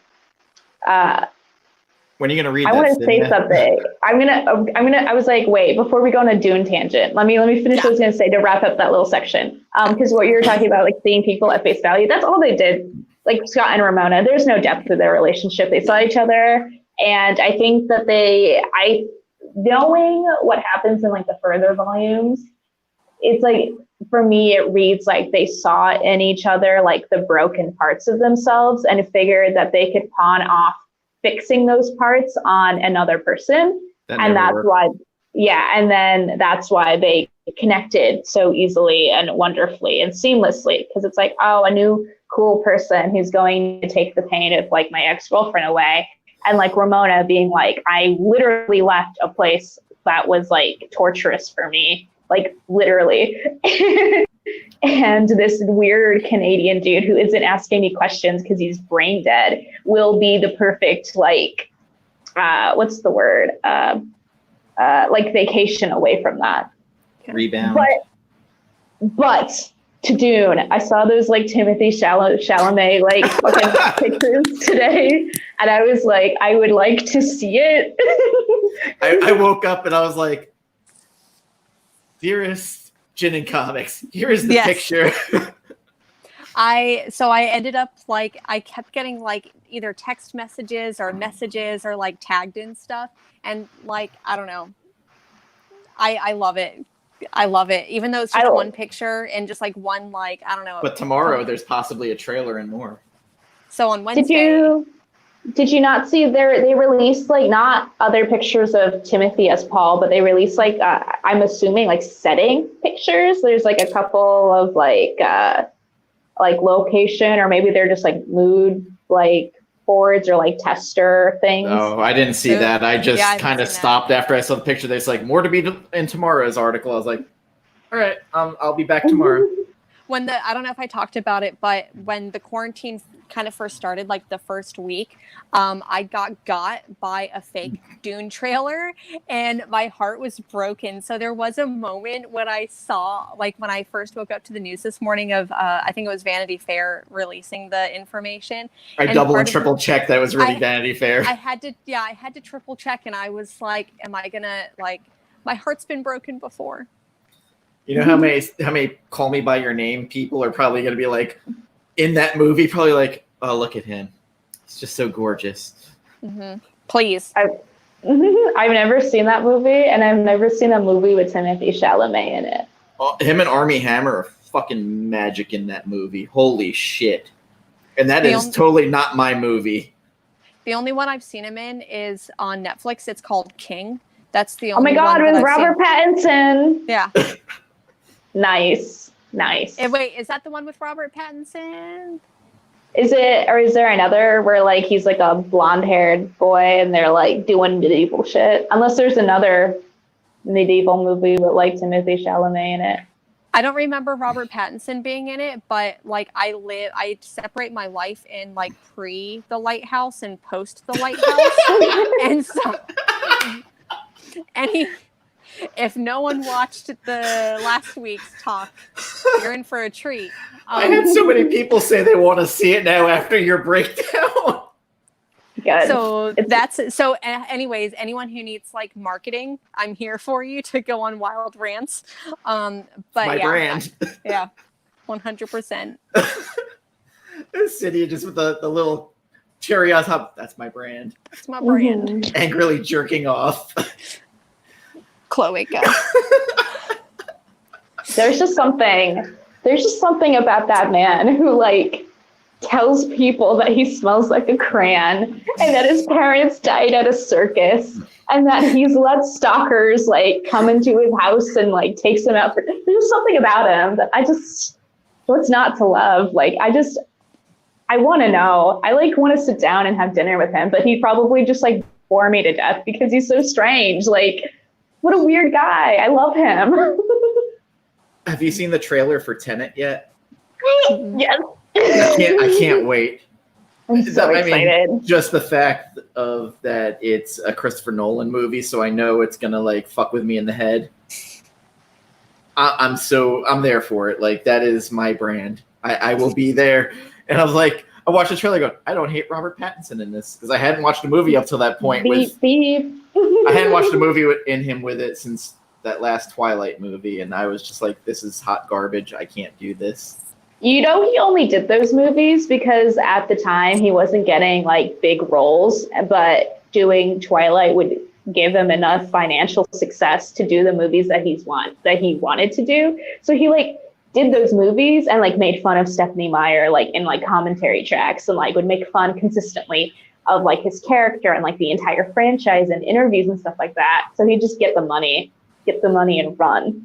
When are you gonna read? I want to say something. I was like, wait, before we go on a Dune tangent, let me finish what I was gonna say to wrap up that little section. Because what you were talking about, like seeing people at face value, that's all they did. Like Scott and Ramona, there's no depth to their relationship. They saw each other, and I think that knowing what happens in like the further volumes, it's like, for me, it reads like they saw in each other like the broken parts of themselves and figured that they could pawn off fixing those parts on another person. And that's why, and then that's why they connected so easily and wonderfully and seamlessly, because it's like, oh, a new cool person who's going to take the pain of like my ex-girlfriend away. And like Ramona being like, I literally left a place that was like torturous for me, like literally. And this weird Canadian dude who isn't asking me questions because he's brain dead will be the perfect, like, what's the word? Like vacation away from that. Rebound. But to Dune, I saw those like Timothée Chalamet like fucking pictures today, and I was like, I would like to see it. I woke up and I was like, dearest Gin and Comics, here is the picture. I ended up like, I kept getting like either text messages or like tagged in stuff. And like, I don't know. I love it. I love it. Even though it's just one picture and just like one, like, I don't know. But tomorrow there's possibly a trailer and more. So on Wednesday. Did you not see they released like not other pictures of Timothy as Paul, but they released like, I'm assuming like setting pictures. There's like a couple of like location, or maybe they're just like mood, like boards or like tester things. Oh, I didn't see that. I just kind of stopped after I saw the picture. There's like more to be in tomorrow's article. I was like, all right, I'll be back tomorrow. I don't know if I talked about it, but when the quarantine kind of first started, like the first week, I got by a fake Dune trailer and my heart was broken. So there was a moment when I saw, like when I first woke up to the news this morning of, I think it was Vanity Fair releasing the information. I double and triple checked that it was really Vanity Fair. I had to triple check, and I was like, am I gonna, like, my heart's been broken before. You know how many Call Me by Your Name people are probably going to be like in that movie, probably like, oh, look at him. He's just so gorgeous. Mm-hmm. Please. I've never seen that movie, and I've never seen a movie with Timothée Chalamet in it. Him and Armie Hammer are fucking magic in that movie. Holy shit. And that is totally not my movie. The only one I've seen him in is on Netflix. It's called King. That's the only one. Oh my God, with Robert Pattinson. Yeah. Nice. Wait, is that the one with Robert Pattinson? Is it, or is there another where like he's like a blonde-haired boy and they're like doing medieval shit? Unless there's another medieval movie with like Timothée Chalamet in it. I don't remember Robert Pattinson being in it, but like I separate my life in like pre The Lighthouse and post The Lighthouse. And so if no one watched the last week's talk, you're in for a treat. I had so many people say they want to see it now after your breakdown. Good. So anyways, anyone who needs like marketing, I'm here for you to go on wild rants. But my brand. Yeah, 100%. Cidnya just with the little cherry on top. That's my brand. That's my brand. Mm-hmm. Angrily jerking off. Chloe, go. There's just something about that man who like tells people that he smells like a crayon and that his parents died at a circus and that he's let stalkers like come into his house and like takes him out. There's something about him that what's not to love? Like, I want to know. I like want to sit down and have dinner with him, but he'd probably just like bore me to death because he's so strange. Like, what a weird guy. I love him. Have you seen the trailer for Tenet yet? Yes. I can't wait. I'm so excited. Mean, just the fact of that it's a Christopher Nolan movie, so I know it's gonna like fuck with me in the head. I'm there for it. Like, that is my brand. I will be there. And I was like, I watched the trailer going, I don't hate Robert Pattinson in this, because I hadn't watched a movie up till that point. Beep. I hadn't watched a movie in him with it since that last Twilight movie, and I was just like, this is hot garbage. I can't do this. You know, he only did those movies because at the time he wasn't getting like big roles, but doing Twilight would give him enough financial success to do the movies that he wanted to do. So he like did those movies and like made fun of Stephanie Meyer like in like commentary tracks, and like would make fun consistently of like his character and like the entire franchise and interviews and stuff like that. So he'd just get the money and run.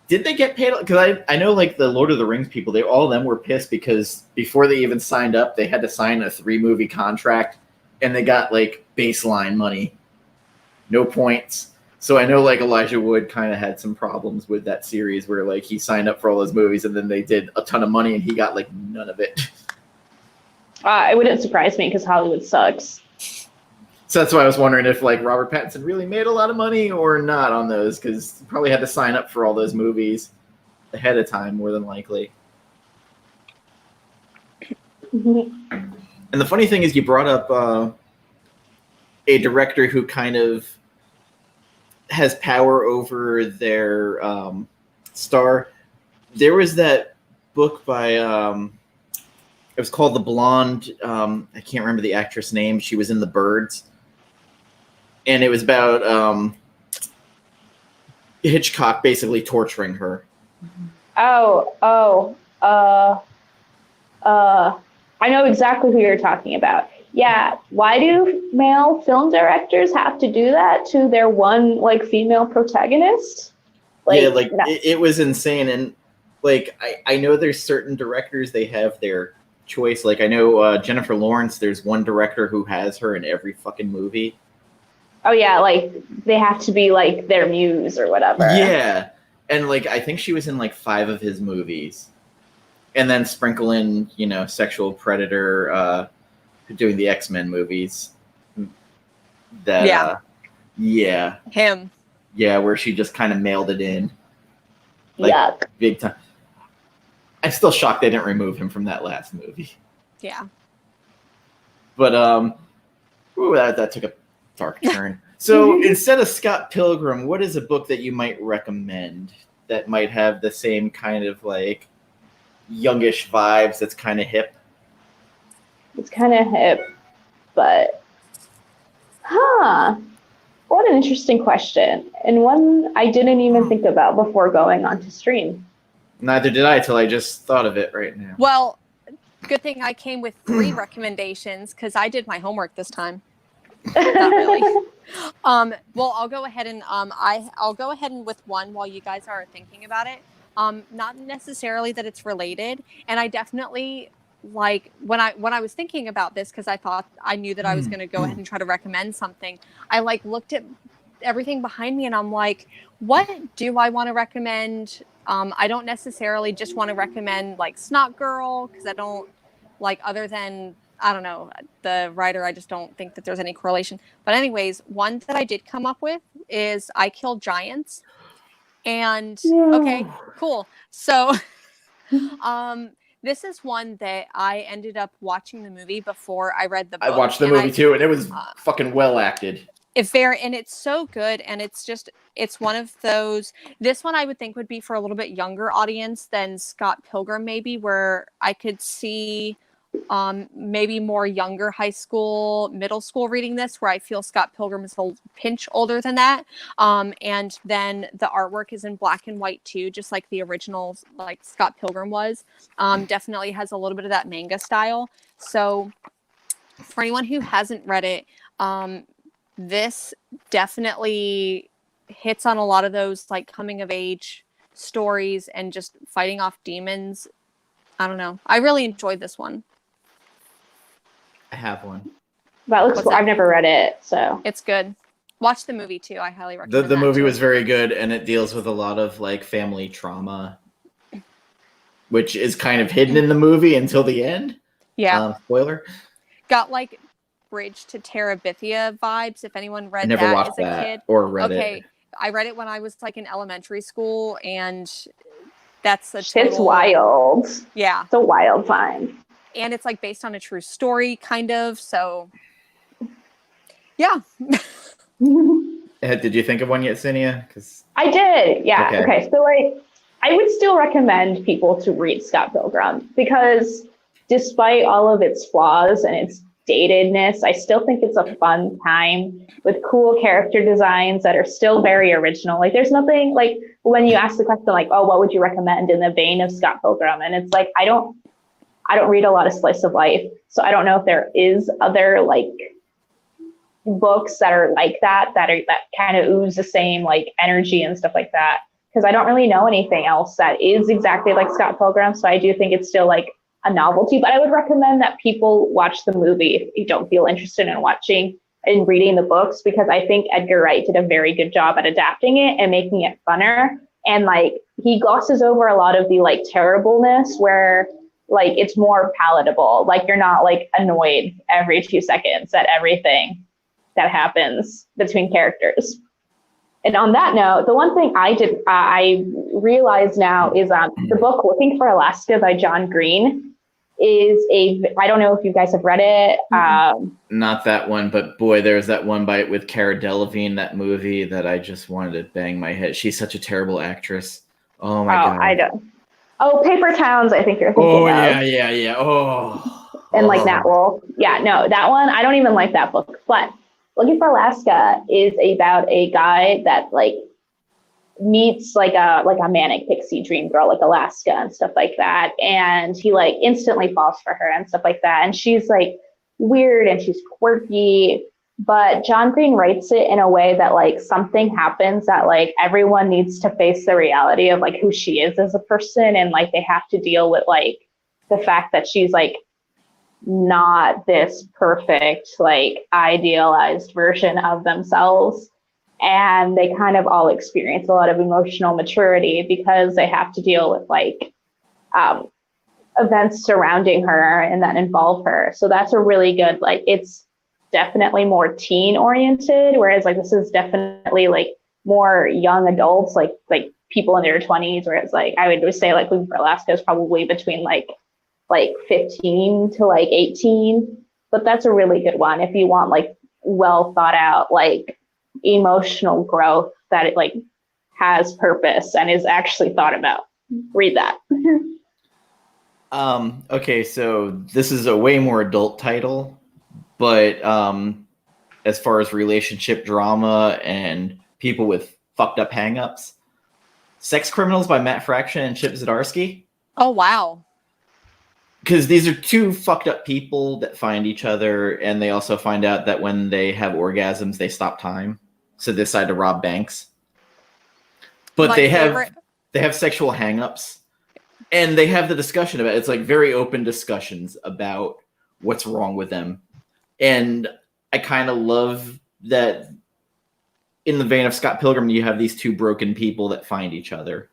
Did they get paid? Because I know like the Lord of the Rings people, all of them were pissed because before they even signed up, they had to sign a 3-movie contract, and they got like baseline money, no points. So I know like Elijah Wood kind of had some problems with that series where like he signed up for all those movies and then they did a ton of money and he got like none of it. It wouldn't surprise me because Hollywood sucks. So that's why I was wondering if like Robert Pattinson really made a lot of money or not on those, because he probably had to sign up for all those movies ahead of time, more than likely. And the funny thing is, you brought up a director who kind of has power over their star. There was that book by it was called The Blonde. I can't remember the actress name. She was in The Birds. And it was about Hitchcock basically torturing her. I know exactly who you're talking about. Yeah, why do male film directors have to do that to their one like female protagonist? Like, yeah, like it was insane. And like I know there's certain directors, they have their choice. Like I know Jennifer Lawrence, there's one director who has her in every fucking movie. Oh yeah, like they have to be like their muse or whatever. Yeah. And like I think she was in like 5 of his movies. And then sprinkle in, you know, sexual predator doing the X-Men movies. That yeah. Him. Yeah, where she just kind of mailed it in. Like, yuck. Big time. I'm still shocked they didn't remove him from that last movie. Yeah. But that took a dark turn. So instead of Scott Pilgrim, what is a book that you might recommend that might have the same kind of like youngish vibes that's kind of hip? It's kind of hip, but what an interesting question, and one I didn't even think about before going onto stream. Neither did I till I just thought of it right now. Well, good thing I came with 3 recommendations because I did my homework this time. Not really. Well, I'll go ahead and I'll go ahead and with one while you guys are thinking about it. Not necessarily that it's related, and I definitely like when I was thinking about this because I knew that I was going to go ahead and try to recommend something. I like looked at everything behind me and I'm like, what do I want to recommend? I don't necessarily just want to recommend like Snot Girl because I don't like, other than I don't know, the writer, I just don't think that there's any correlation. But anyways, one that I did come up with is I Kill Giants. And okay, cool. So this is one that I ended up watching the movie before I read the book. I watched the movie too, and it was fucking well acted. It's so good, and it's one of those. This one I would think would be for a little bit younger audience than Scott Pilgrim, maybe, where I could see maybe more younger high school, middle school reading this, where I feel Scott Pilgrim is a pinch older than that. And then the artwork is in black and white too, just like the original, like Scott Pilgrim was. Definitely has a little bit of that manga style. So for anyone who hasn't read it, this definitely hits on a lot of those like coming of age stories and just fighting off demons. I don't know. I really enjoyed this one. I have one. That looks cool. I've never read it, so it's good. Watch the movie too. I highly recommend the movie was very good, and it deals with a lot of like family trauma, which is kind of hidden in the movie until the end. Yeah. Spoiler. Got like Bridge to Terabithia vibes. If anyone read never that watched as a that kid, or read it. Okay, I read it when I was like in elementary school, and that's a it's wild. Yeah, it's a wild time. And it's like based on a true story, kind of. So, yeah. Did you think of one yet, Cidnya? Because I did. Yeah. Okay. Okay. So like, I would still recommend people to read Scott Pilgrim because despite all of its flaws and its datedness, I still think it's a fun time with cool character designs that are still very original. Like there's nothing like when you ask the question like, oh, what would you recommend in the vein of Scott Pilgrim? And it's like, I don't read a lot of slice of life. So I don't know if there is other like books that are like that kind of ooze the same like energy and stuff like that. Because I don't really know anything else that is exactly like Scott Pilgrim. So I do think it's still like a novelty, but I would recommend that people watch the movie if you don't feel interested in watching and reading the books, because I think Edgar Wright did a very good job at adapting it and making it funner. And like he glosses over a lot of the like terribleness where like it's more palatable. Like you're not like annoyed every 2 seconds at everything that happens between characters. And on that note, the one thing I realize now is the book Looking for Alaska by John Green is I don't know if you guys have read it. Not that one, but boy, there's that one with Cara Delevingne, that movie that I just wanted to bang my head. She's such a terrible actress. Oh my God. I don't. Oh, Paper Towns, I think you're thinking of. Yeah. Oh. And like Nat Wolf. Yeah, no, that one, I don't even like that book. But Looking for Alaska is about a guy that like meets like a manic pixie dream girl, like Alaska and stuff like that. And he like instantly falls for her and stuff like that. And she's like weird and she's quirky, but John Green writes it in a way that like something happens that like everyone needs to face the reality of like who she is as a person. And like they have to deal with like the fact that she's like not this perfect, like idealized version of themselves. And they kind of all experience a lot of emotional maturity because they have to deal with like events surrounding her and that involve her. So that's a really good, like, it's definitely more teen oriented, whereas like this is definitely like more young adults, like people in their 20s, whereas like I would say like Looking for Alaska is probably between like 15 to like 18. But that's a really good one if you want like well thought out like emotional growth that it like has purpose and is actually thought about. Read that. Okay, so this is a way more adult title, but as far as relationship drama and people with fucked up hangups, Sex Criminals by Matt Fraction and Chip Zdarsky. Oh wow. Because these are two fucked up people that find each other, and they also find out that when they have orgasms, they stop time. So they decide to rob banks. But they have sexual hangups, and they have the discussion about it. It's like very open discussions about what's wrong with them. And I kind of love that in the vein of Scott Pilgrim, you have these two broken people that find each other.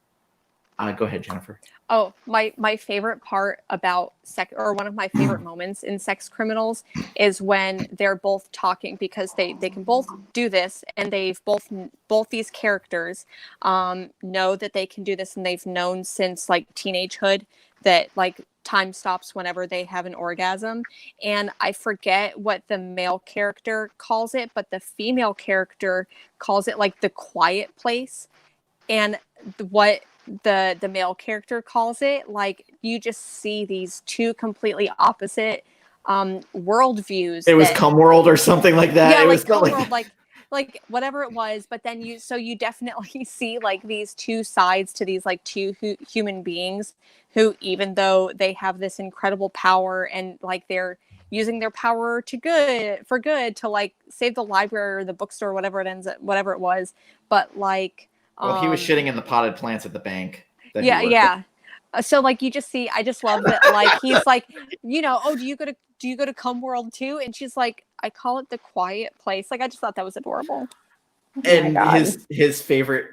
Go ahead, Jennifer. Oh, my favorite part about one of my favorite moments in Sex Criminals is when they're both talking, because they can both do this, and they've both these characters know that they can do this, and they've known since like teenagehood that like time stops whenever they have an orgasm. And I forget what the male character calls it, but the female character calls it like the quiet place. And what the male character calls it, like you just see these two completely opposite worldviews. It was Cum World or something like that. Yeah, it like was Cum World, like whatever it was. But then you definitely see like these two sides to these like two human beings who, even though they have this incredible power and like they're using their power for good to like save the library or the bookstore, whatever it was, but like. Well, he was shitting in the potted plants at the bank. Yeah. So like I just love that. Like he's like, oh, do you go to Cum World too? And she's like, I call it the quiet place. Like I just thought that was adorable. And his favorite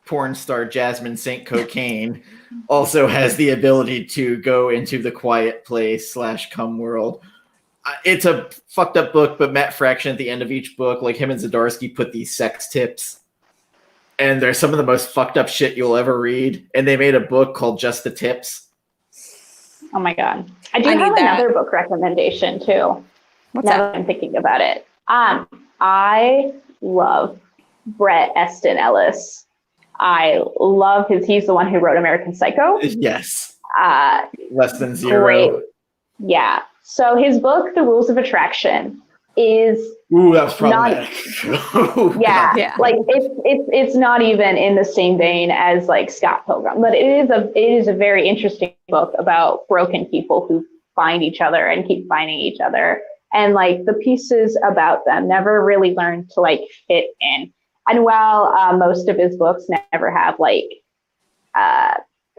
porn star, Jasmine St. Cocaine, also has the ability to go into the quiet place / Cum World. It's a fucked up book, but Matt Fraction at the end of each book, like him and Zdarsky put these sex tips. And they're some of the most fucked up shit you'll ever read. And they made a book called Just the Tips. Oh my God. I have another book recommendation too. What's now that? that I'm thinking about it. I love Bret Easton Ellis. I love he's the one who wrote American Psycho. Yes. Uh, Less Than Zero. Great. Yeah. So his book, The Rules of Attraction, is Ooh, that was problematic. Yeah. Like it's not even in the same vein as like Scott Pilgrim, but it is a very interesting book about broken people who find each other and keep finding each other. And like the pieces about them never really learn to like fit in. And while most of his books never have like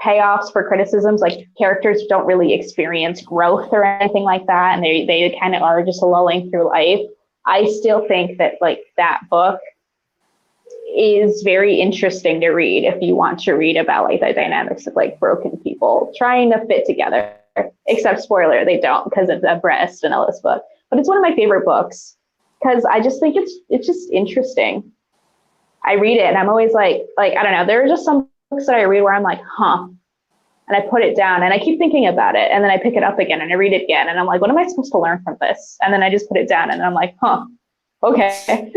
payoffs for criticisms, like characters don't really experience growth or anything like that, and they kind of are just lulling through life, I still think that like that book is very interesting to read if you want to read about like the dynamics of like broken people trying to fit together. Except spoiler, they don't, because it's a Bret Easton Ellis book. But it's one of my favorite books because I just think it's just interesting. I read it and I'm always like I don't know, there are just some books that I read where I'm like, huh. And I put it down and I keep thinking about it, and then I pick it up again and I read it again and I'm like, what am I supposed to learn from this? And then I just put it down and I'm like, huh, okay.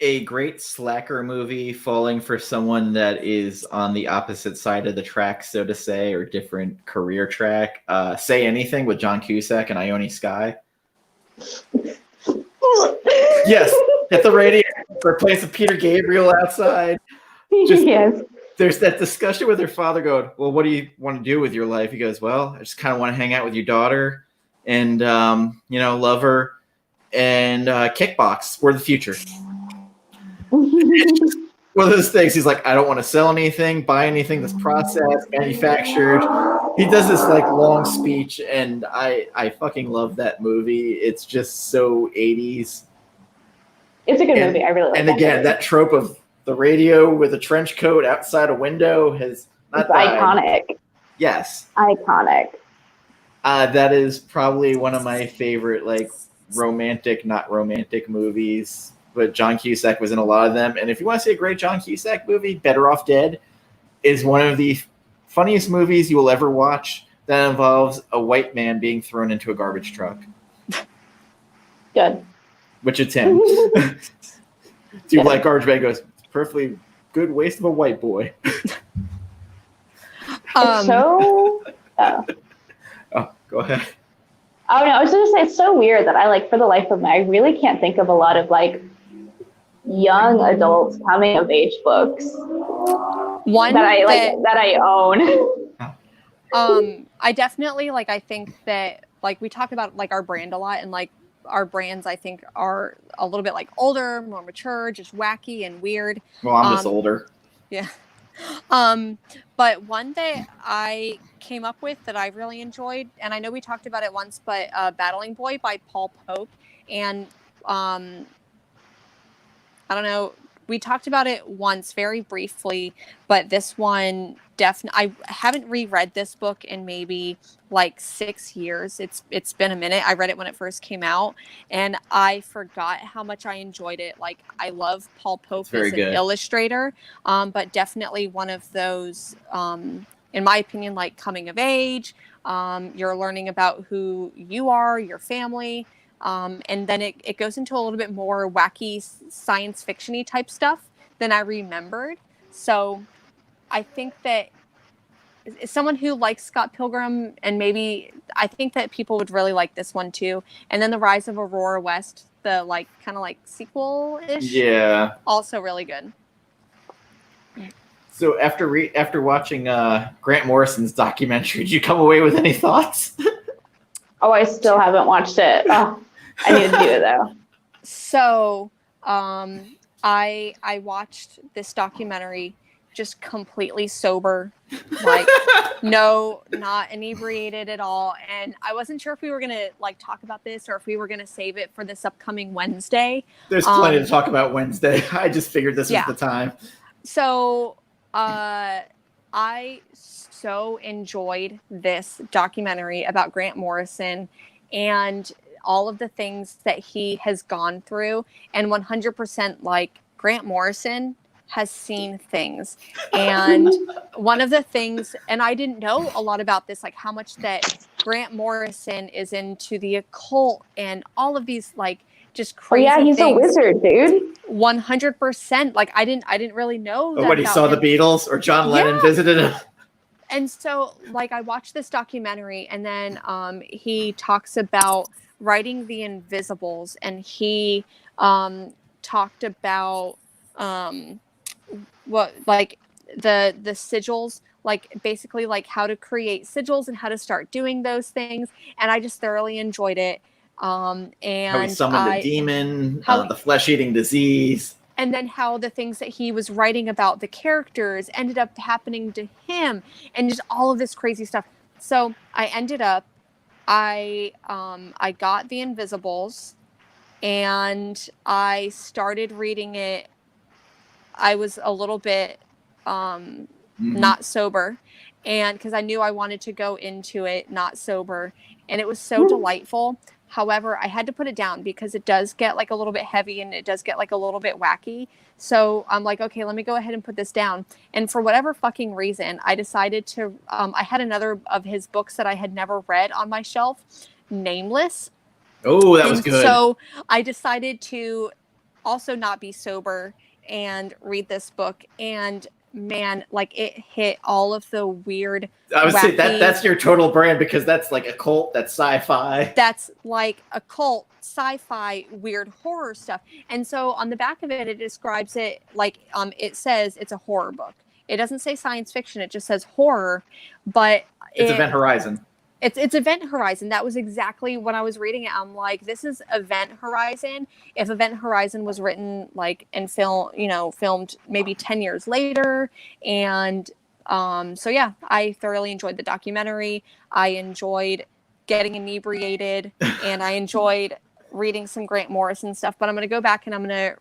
A great slacker movie falling for someone that is on the opposite side of the track, so to say, or different career track. Say Anything with John Cusack and Ione Skye. Yes, at the radio, replacing Peter Gabriel outside. Yes. There's that discussion with her father going, well, what do you want to do with your life? He goes, well, I just kind of want to hang out with your daughter and, love her and kickbox for the future. One of those things, he's like, I don't want to sell anything, buy anything that's processed, manufactured. He does this like long speech, and I fucking love that movie. It's just so 80s. It's a good movie. I really like it. And again, that trope of the radio with a trench coat outside a window has not died. Iconic. Yes. Iconic. That is probably one of my favorite, like, romantic, not romantic movies. But John Cusack was in a lot of them. And if you want to see a great John Cusack movie, Better Off Dead is one of the funniest movies you will ever watch that involves a white man being thrown into a garbage truck. Good. Which it's him. Two black garbage man goes, perfectly good waste of a white boy. Oh, go ahead. Oh no, I was just gonna say it's so weird that I like for the life of me, I really can't think of a lot of like young adults coming of age books. One that I own. I definitely like. I think that like we talk about like our brand a lot, and like our brands, I think, are a little bit like older, more mature, just wacky and weird. Well, I'm just older. Yeah. But one that I came up with that I really enjoyed, and I know we talked about it once, but Battling Boy by Paul Pope. And I don't know, we talked about it once very briefly, but this one definitely, I haven't reread this book in maybe like 6 years. It's been a minute. I read it when it first came out, and I forgot how much I enjoyed it. Like, I love Paul Pope as an illustrator, but definitely one of those, in my opinion, like coming of age. You're learning about who you are, your family, and then it goes into a little bit more wacky science fiction-y type stuff than I remembered. So I think that someone who likes Scott Pilgrim, and maybe I think that people would really like this one too. And then The Rise of Aurora West, the like kind of like sequel-ish. Yeah. Also really good. So after watching Grant Morrison's documentary, did you come away with any thoughts? Oh, I still haven't watched it. Oh, I need to do it though. So I watched this documentary just completely sober, like no, not inebriated at all. And I wasn't sure if we were going to like talk about this or if we were going to save it for this upcoming Wednesday. There's plenty to talk about Wednesday. I just figured this was the time. So I so enjoyed this documentary about Grant Morrison and all of the things that he has gone through. And 100% like Grant Morrison has seen things. And one of the things, and I didn't know a lot about this, like how much that Grant Morrison is into the occult and all of these like just Oh crazy yeah, he's things. a wizard, dude. 100%. Like I didn't really know that When he about saw him. the Beatles or John Lennon visited him. And so, like, I watched this documentary, and then he talks about writing the Invisibles, and he talked about what, like, the sigils, like, basically, like, how to create sigils and how to start doing those things. And I just thoroughly enjoyed it. And How he summoned the demon, how the flesh-eating disease. and then how the things that he was writing about the characters ended up happening to him, and just all of this crazy stuff. So I ended up, I got the Invisibles, and I started reading it. I was a little bit not sober, and because I knew I wanted to go into it not sober, and it was so delightful. However, I had to put it down because it does get like a little bit heavy, and it does get like a little bit wacky. So I'm like, okay, let me go ahead and put this down. And for whatever fucking reason, I decided to, I had another of his books that I had never read on my shelf, Nameless. Oh, that was good. So I decided to also not be sober and read this book. And man, like, it hit all of the weird, I would say wacky, that's your total brand, because that's like occult, that's sci-fi. that's like occult, sci-fi, weird horror stuff. And so on the back of it, it describes it like, it says it's a horror book. It doesn't say science fiction. It just says horror, but It's Event Horizon. It's Event Horizon. That was exactly when I was reading it. I'm like, this is Event Horizon. If Event Horizon was written like and filmed maybe 10 years later. And so yeah, I thoroughly enjoyed the documentary. I enjoyed getting inebriated, and I enjoyed reading some Grant Morrison stuff. But I'm gonna go back and I'm gonna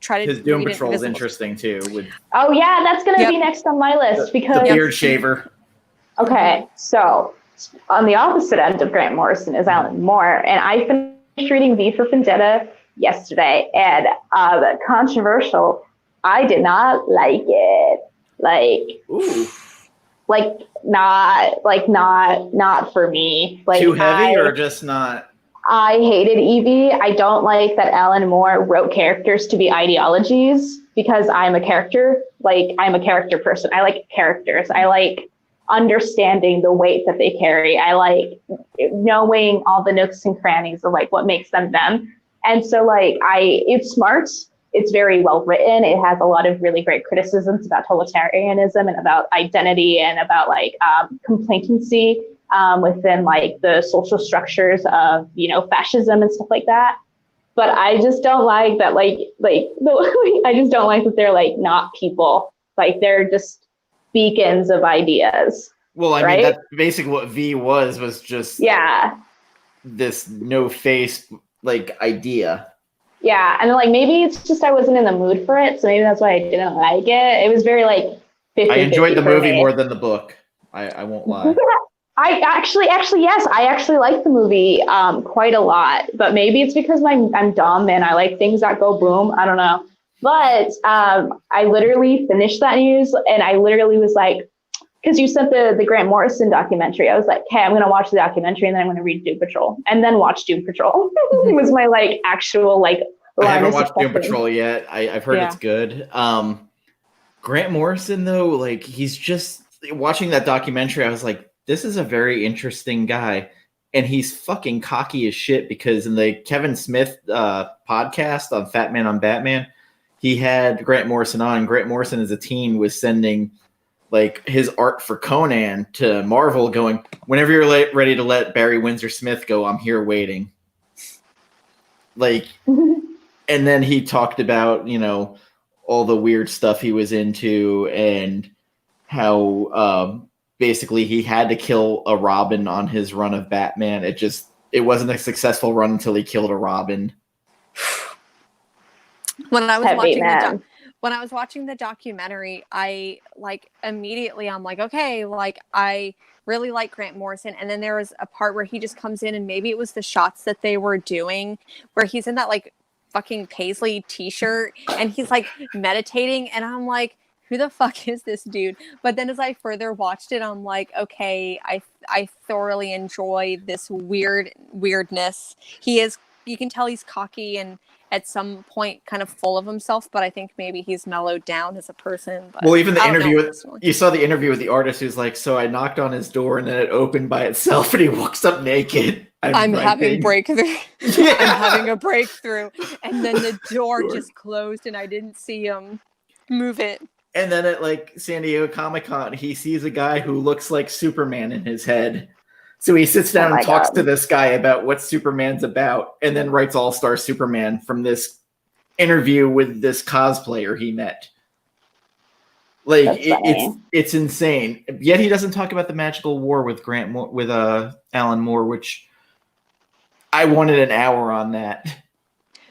try to His Doom read Patrol is Invisibles. interesting too. With Oh yeah, that's gonna be next on my list because the beard shaver. Okay, so on the opposite end of Grant Morrison is Alan Moore, and I finished reading V for Vendetta yesterday, and controversial, I did not like it. Not for me. Like, too heavy or just not? I hated Evie. I don't like that Alan Moore wrote characters to be ideologies, because I'm a character. Like, I'm a character person. I like characters. I like understanding the weight that they carry. I like knowing all the nooks and crannies of like what makes them them. And so like it's smart. It's very well written. It has a lot of really great criticisms about totalitarianism and about identity and about like complacency within like the social structures of, fascism and stuff like that. But I just don't like that, I just don't like that they're like not people. Like, they're just beacons of ideas. Well, I right? mean, that's basically what V was just this no face like idea. Yeah, and like maybe it's just I wasn't in the mood for it, so maybe that's why I didn't like it. It was very like 50-50 I enjoyed the movie me. more than the book. I won't lie. I actually yes, I actually like the movie quite a lot, but maybe it's because I'm dumb and I like things that go boom. I don't know. But I literally finished that news, and I literally was like, because you sent the Grant Morrison documentary, I was like, hey, I'm going to watch the documentary, and then I'm going to read Doom Patrol, and then watch Doom Patrol. It was my like actual like. I haven't watched Doom Patrol yet. I've heard it's good. Grant Morrison though, like, he's just watching that documentary. I was like, this is a very interesting guy, and he's fucking cocky as shit, because in the Kevin Smith podcast on Fat Man on Batman, he had Grant Morrison on. Grant Morrison as a teen was sending like his art for Conan to Marvel, going, whenever you're ready to let Barry Windsor Smith go, I'm here waiting. Like, and then he talked about, all the weird stuff he was into, and how basically he had to kill a Robin on his run of Batman. It wasn't a successful run until he killed a Robin. When I was watching the documentary, I like immediately I'm like, okay, like I really like Grant Morrison. And then there was a part where he just comes in, and maybe it was the shots that they were doing where he's in that like fucking paisley t-shirt and he's like meditating, and I'm like, who the fuck is this dude? But then as I further watched it, I'm like, okay, I thoroughly enjoy this weirdness. He is you can tell he's cocky and at some point kind of full of himself, but I think maybe he's mellowed down as a person. But well, even the I don't interview know, with you saw the interview with the artist who's like, so I knocked on his door and then it opened by itself and he walks up naked. I'm having breakthrough. Yeah. I'm having a breakthrough, and then the door just closed and I didn't see him move it. And then at like San Diego Comic-Con, he sees a guy who looks like Superman in his head. So he sits down and talks to this guy about what Superman's about, and then writes All-Star Superman from this interview with this cosplayer he met. Like it's insane. Yet he doesn't talk about the magical war with Alan Moore, which I wanted an hour on that.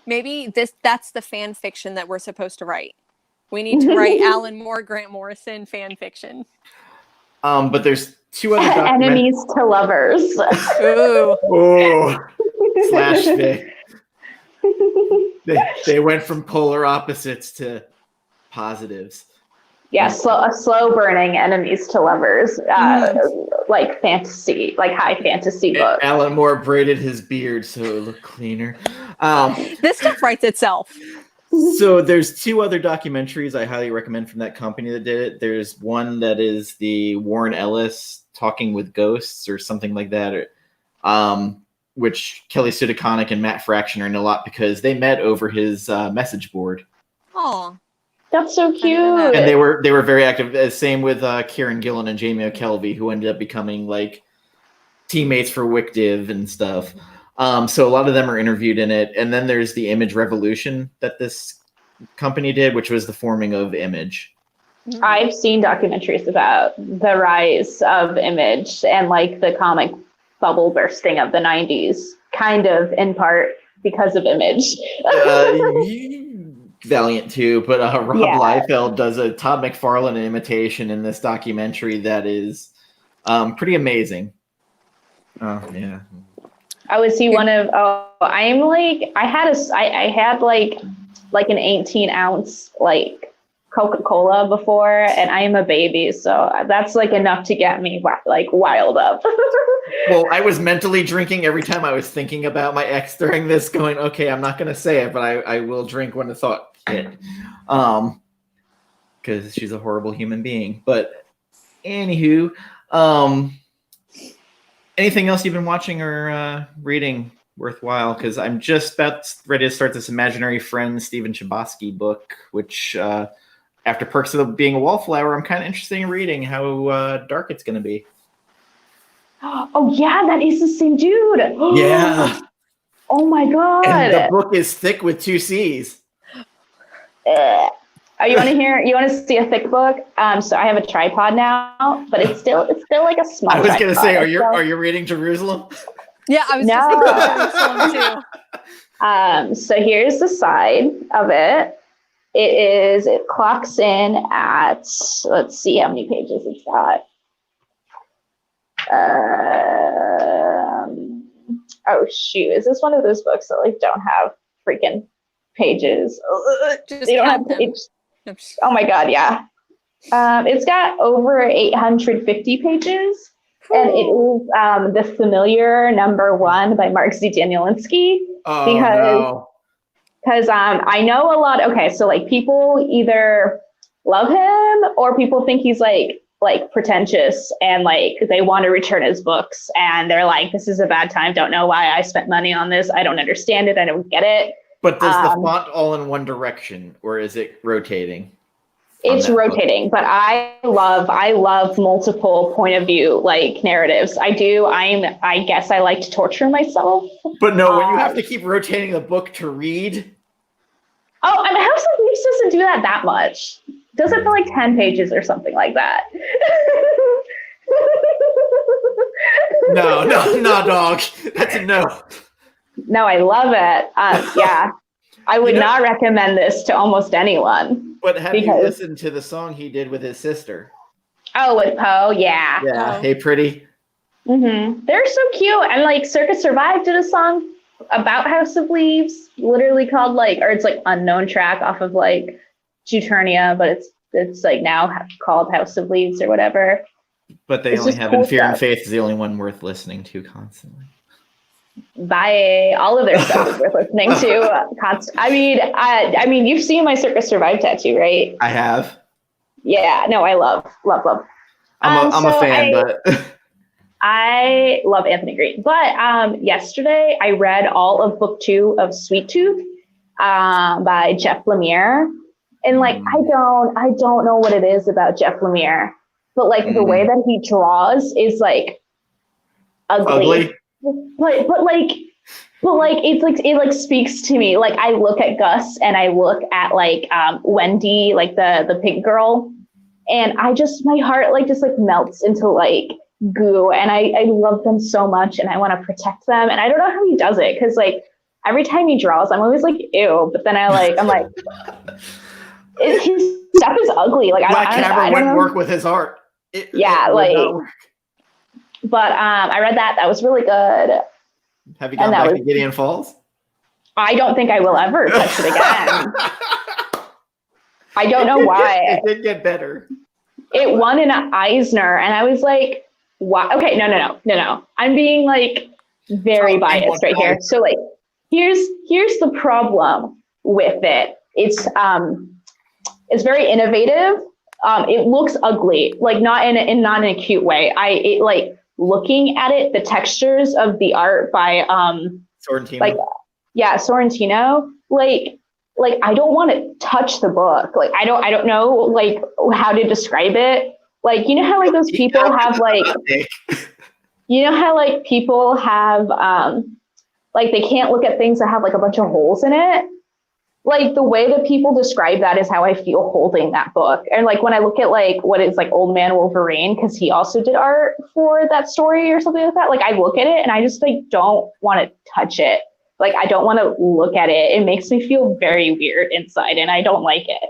Maybe that's the fan fiction that we're supposed to write. We need to write Alan Moore, Grant Morrison fan fiction. But there's two other enemies to lovers. Ooh. Oh, slash fic. They went from polar opposites to positives. Yeah, slow burning enemies to lovers, like fantasy, like high fantasy book. Alan Moore braided his beard so it looked cleaner. This stuff writes itself. So there's two other documentaries I highly recommend from that company that did it. There's one that is the Warren Ellis Talking with Ghosts or something like that, which Kelly Sue DeConnick and Matt Fraction are in a lot because they met over his message board. Oh, that's so cute. And they were very active. Same with Kieran Gillen and Jamie O'Kelvey, who ended up becoming like teammates for WicDiv and stuff. So a lot of them are interviewed in it. And then there's the Image Revolution that this company did, which was the forming of Image. I've seen documentaries about the rise of Image and like the comic bubble bursting of the 90s, kind of in part because of Image. Valiant too, but Rob Liefeld does a Todd McFarlane imitation in this documentary that is pretty amazing. Oh yeah. I would see one of I had like an 18-ounce like Coca-Cola before, and I am a baby, so that's like enough to get me like wild up. Well, I was mentally drinking every time I was thinking about my ex during this, going, okay, I'm not gonna say it, but I will drink when the thought hit. Because she's a horrible human being. But anywho, anything else you've been watching or reading worthwhile? Because I'm just about ready to start this Imaginary Friends Stephen Chbosky book, which after Perks of Being a Wallflower, I'm kind of interested in reading how dark it's going to be. Oh, yeah, that is the same dude. Yeah. Oh, my God. And the book is thick with 2 C's. Oh, you want to see a thick book? So I have a tripod now, but it's still like a small I was going to say, are tripod. you reading Jerusalem? Yeah, I was just thinking Jerusalem too. So here's the side of it. It clocks in at, let's see how many pages it's got. Oh shoot, is this one of those books that like don't have freaking pages? They don't have pages. Oh my God, yeah. It's got over 850 pages, and it is The Familiar #1 by Mark Z. Danielinsky. Because I know a lot. Okay, so like people either love him or people think he's like pretentious and like they want to return his books and they're like, this is a bad time. Don't know why I spent money on this. I don't understand it. I don't get it. But does the font all in one direction or is it rotating? It's rotating, but I love multiple point of view like narratives. I do. I guess I like to torture myself. But no, when you have to keep rotating the book to read. Oh, I mean, House of Leaves doesn't do that much. Does it for like 10 pages or something like that? No, dog. That's a no. No, I love it. Yeah, I would not recommend this to almost anyone. But have you listened to the song he did with his sister? Oh, with Poe, yeah. Yeah, Hey Pretty. Mm-hmm. They're so cute. And like Circus Survive did a song about House of Leaves, literally called it's like Unknown Track off of like Juturnia, but it's like now called House of Leaves or whatever. But they only have In Fear and Faith is the only one worth listening to constantly. Buy all of their stuff is worth listening to. I mean, you've seen my Circus Survive tattoo, right? I have. Yeah, no, I love. I'm a fan, but I love Anthony Green. But yesterday I read all of book 2 of Sweet Tooth by Jeff Lemire. And like I don't know what it is about Jeff Lemire, but like the way that he draws is like ugly. But like it's like it like speaks to me. Like I look at Gus and I look at like Wendy, like the pig girl, and my heart like just like melts into like goo, and I love them so much and I want to protect them, and I don't know how he does it, because like every time he draws I'm always like ew, but then I'm like his stuff is ugly. Like that camera wouldn't work with his art. It but I read that was really good. Have you gone back to Gideon Falls? I don't think I will ever touch it again. I don't know why. It did get better. It won an Eisner, and I was like, "Wow, okay, no. I'm being like very biased right here." So like, here's the problem with it. It's very innovative. It looks ugly, like not in a cute way. Looking at it, the textures of the art by Sorrentino. Sorrentino. Like I don't want to touch the book. Like I don't know like how to describe it. Like you know how like those people have like you know how like people have like they can't look at things that have like a bunch of holes in it. Like the way that people describe that is how I feel holding that book. And like when I look at like what is like Old Man Wolverine, because he also did art for that story or something like that, like I look at it and I just like don't want to touch it. Like I don't want to look at it. It makes me feel very weird inside and I don't like it.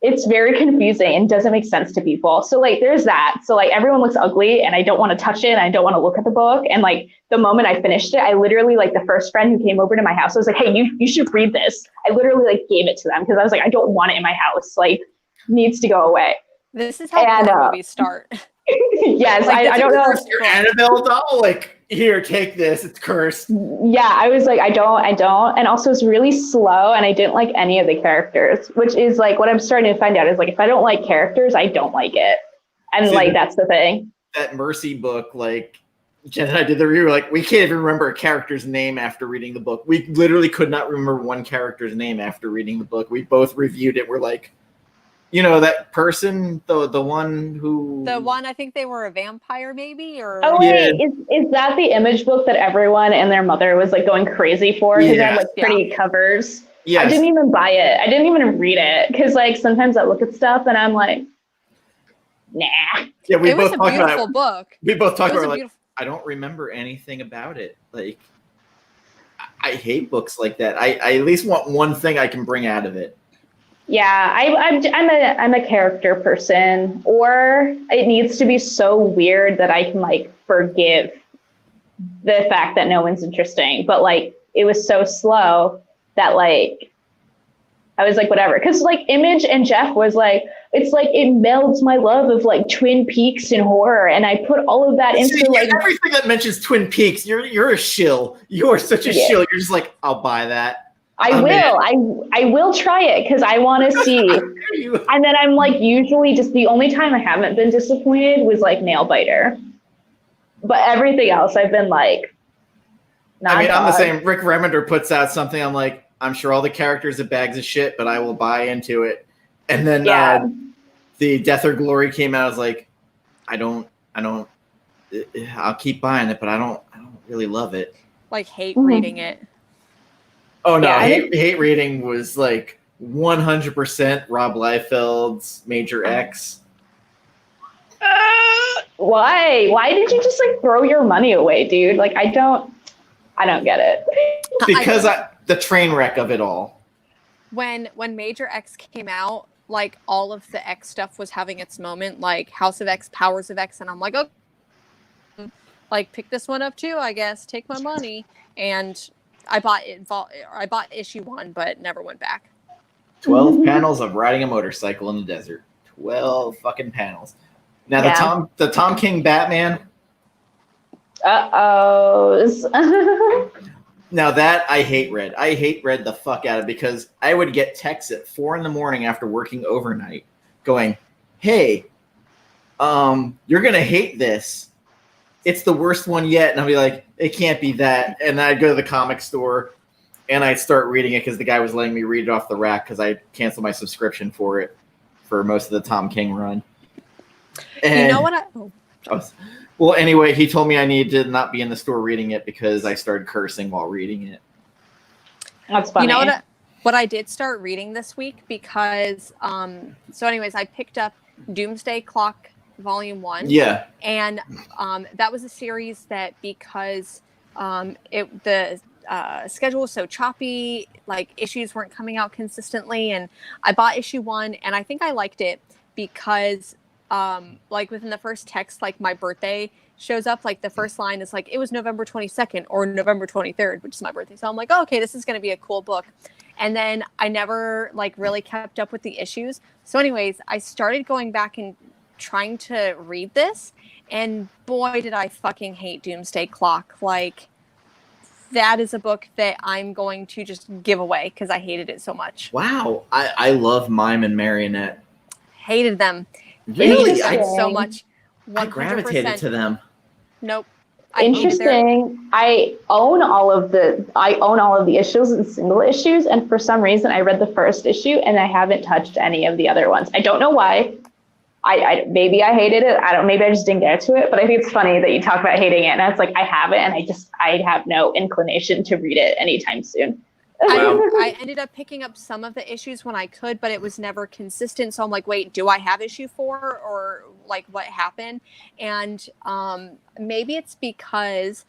It's very confusing and doesn't make sense to people. So like there's that. So like everyone looks ugly and I don't want to touch it and I don't want to look at the book. And like the moment I finished it, I literally like the first friend who came over to my house, I was like, hey, you should read this. I literally like gave it to them because I was like, I don't want it in my house. Like needs to go away. This is how the movies start. Yes, like, I don't know. Your Annabelle doll, like, here, take this. It's cursed. Yeah, I was like, I don't. And also it's really slow and I didn't like any of the characters, which is like what I'm starting to find out is like, if I don't like characters, I don't like it. And like, that's the thing. That Mercy book, like, Jen and I did the review, like, we can't even remember a character's name after reading the book. We literally could not remember one character's name after reading the book. We both reviewed it. We're like, you know, that person, the one who... The one, I think they were a vampire maybe? Or Oh, wait, is that the Image book that everyone and their mother was like going crazy for? Because they had like pretty covers. Yes. I didn't even buy it. I didn't even read it. Because like sometimes I look at stuff and I'm like, nah. Yeah, it was a beautiful book. We both talked about like, I don't remember anything about it. Like, I hate books like that. I at least want one thing I can bring out of it. Yeah, I'm a character person, or it needs to be so weird that I can like forgive the fact that no one's interesting. But like it was so slow that like I was like whatever, because like Image and Jeff was like it's like it melds my love of like Twin Peaks and horror, and I put all of that into like everything that mentions Twin Peaks. You're a shill. You are such a shill. You're just like, I'll buy that. I will try it because I want to see. And then I'm like, usually just the only time I haven't been disappointed was like Nailbiter. But everything else I've been like, I'm the same. Rick Remender puts out something. I'm like, I'm sure all the characters are bags of shit, but I will buy into it. And then the Death or Glory came out. I was like, I'll keep buying it, but I don't really love it. Like hate reading it. Oh no, hate reading was like 100% Rob Liefeld's Major X. Why? Why did you just like throw your money away, dude? Like I don't get it. Because the train wreck of it all. When Major X came out, like all of the X stuff was having its moment, like House of X, Powers of X, and I'm like, oh, like pick this one up too, I guess. Take my money. And I bought issue 1, but never went back. 12 panels of riding a motorcycle in the desert. 12 fucking panels. Now the Tom King Batman. Uh-oh. Now that I hate read the fuck out of, because I would get texts at 4 a.m. after working overnight going, hey, you're going to hate this. It's the worst one yet. And I'll be like, it can't be that. And I'd go to the comic store and I'd start reading it because the guy was letting me read it off the rack because I canceled my subscription for it for most of the Tom King run. And, you know what? Well, anyway, he told me I needed to not be in the store reading it because I started cursing while reading it. That's funny. You know what I did start reading this week because, so anyways, I picked up Doomsday Clock Volume 1. Yeah. And that was a series that because the schedule was so choppy, like issues weren't coming out consistently. And I bought issue 1 and I think I liked it because like within the first text, like my birthday shows up, like the first line is like, it was November 22nd or November 23rd, which is my birthday. So I'm like, oh, okay, this is going to be a cool book. And then I never like really kept up with the issues. So anyways, I started going back and trying to read this. And boy, did I fucking hate Doomsday Clock. Like that is a book that I'm going to just give away because I hated it so much. Wow. I love Mime and Marionette. Hated them. Really? I so much. 100%. I gravitated to them. Nope. Interesting. I own all of the issues and single issues, and for some reason I read the first issue and I haven't touched any of the other ones. I don't know why. I maybe I hated it. Maybe I just didn't get to it, but I think it's funny that you talk about hating it, and it's like I have it and I have no inclination to read it anytime soon. I ended up picking up some of the issues when I could, but it was never consistent. So I'm like, wait, do I have issue 4 or like what happened? And maybe it's because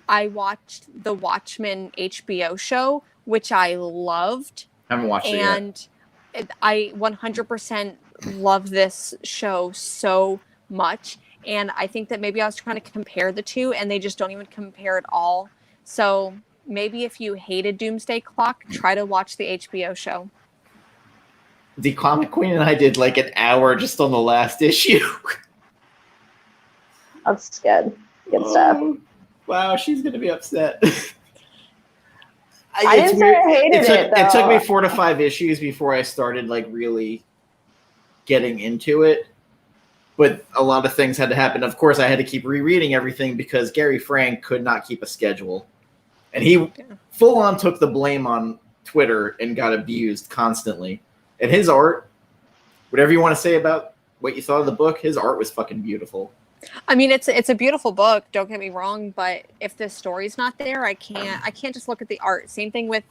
I watched the Watchmen HBO show, which I loved. I haven't watched it yet. And I 100% love this show so much. And I think that maybe I was trying to compare the two and they just don't even compare at all. So maybe if you hated Doomsday Clock, try to watch the HBO show. The Comic Queen and I did like an hour just on the last issue. That's good. Good stuff. Wow, she's going to be upset. I didn't say I hated it, though. It took me 4 to 5 issues before I started like really getting into it. But a lot of things had to happen. Of course, I had to keep rereading everything because Gary Frank could not keep a schedule. And he full on took the blame on Twitter and got abused constantly. And his art, whatever you want to say about what you thought of the book, his art was fucking beautiful. I mean, it's a beautiful book, don't get me wrong, but if the story's not there, I can't just look at the art. Same thing with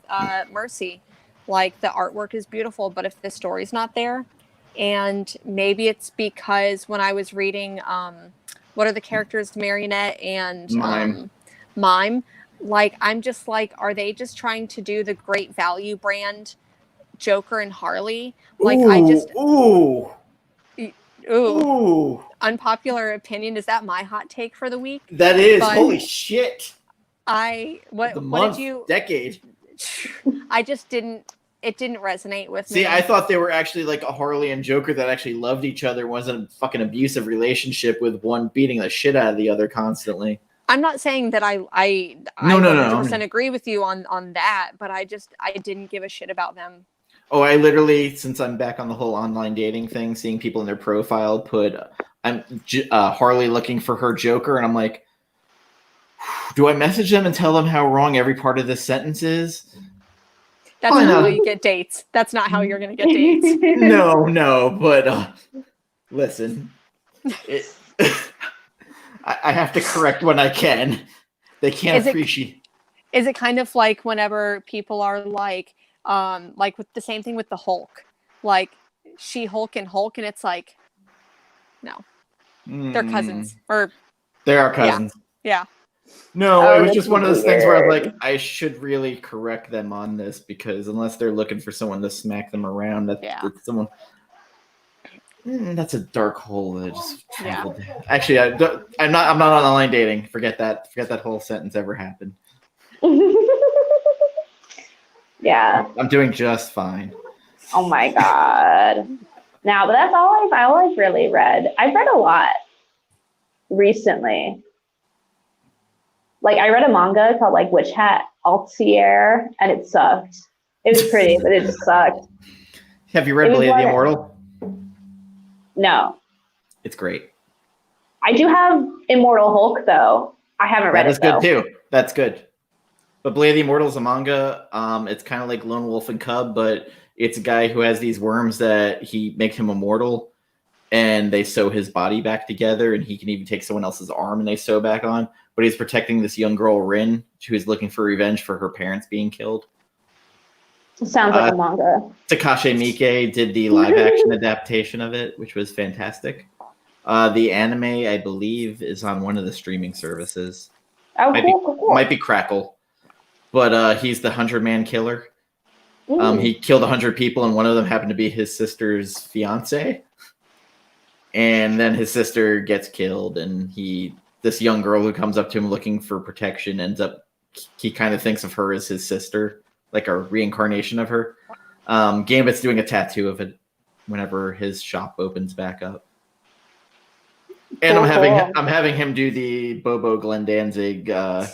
Mercy. Like the artwork is beautiful, but if the story's not there, and maybe it's because when I was reading what are the characters, Marionette and Mime, like I'm just like, are they just trying to do the Great Value brand Joker and Harley? Like Ooh. Unpopular opinion. Is that my hot take for the week? That is. But holy shit. What did you decade? It didn't resonate with me. See, I thought they were actually like a Harley and Joker that actually loved each other, wasn't a fucking abusive relationship with one beating the shit out of the other constantly. I'm not saying that I 100% agree with you on that, but I didn't give a shit about them. Oh, I literally, since I'm back on the whole online dating thing, seeing people in their profile put, I'm Harley looking for her Joker, and I'm like, do I message them and tell them how wrong every part of this sentence is? That's not how you get dates. That's not how you're going to get dates. No, but listen, I have to correct when I can. They can't appreciate. Is it kind of like whenever people are like with the same thing with the Hulk, like She-Hulk and Hulk, and it's like, no, they're cousins, or they are cousins. Yeah. No, it was just one of those things where I was like, I should really correct them on this because unless they're looking for someone to smack them around, that's someone. That's a dark hole that just traveled. Yeah. Actually, I'm not on online dating. Forget that. Forget that whole sentence ever happened. Yeah. I'm doing just fine. Oh my god. Now, but that's all I've really read. I've read a lot recently. like I read a manga called like Witch Hat Altier, and it sucked. It was pretty, but it just sucked. Have you read Blade of the Immortal? No. It's great. I do have Immortal Hulk though. I haven't read it though. That is good too. That's good. But Blade of the Immortal is a manga. It's kind of like Lone Wolf and Cub, but it's a guy who has these worms that he makes him immortal, and they sew his body back together, and he can even take someone else's arm and they sew back on. But he's protecting this young girl, Rin, who is looking for revenge for her parents being killed. It sounds like a manga. Takashi Miike did the live-action adaptation of it, which was fantastic. The anime, I believe, is on one of the streaming services. Oh, cool. Might be Crackle. But he's the 100-man killer. He killed 100 people, and one of them happened to be his sister's fiance. And then his sister gets killed, and this young girl who comes up to him looking for protection he kind of thinks of her as his sister, like a reincarnation of her. Gambit's doing a tattoo of it whenever his shop opens back up. And I'm having him do the Bobo Glenn Danzig guy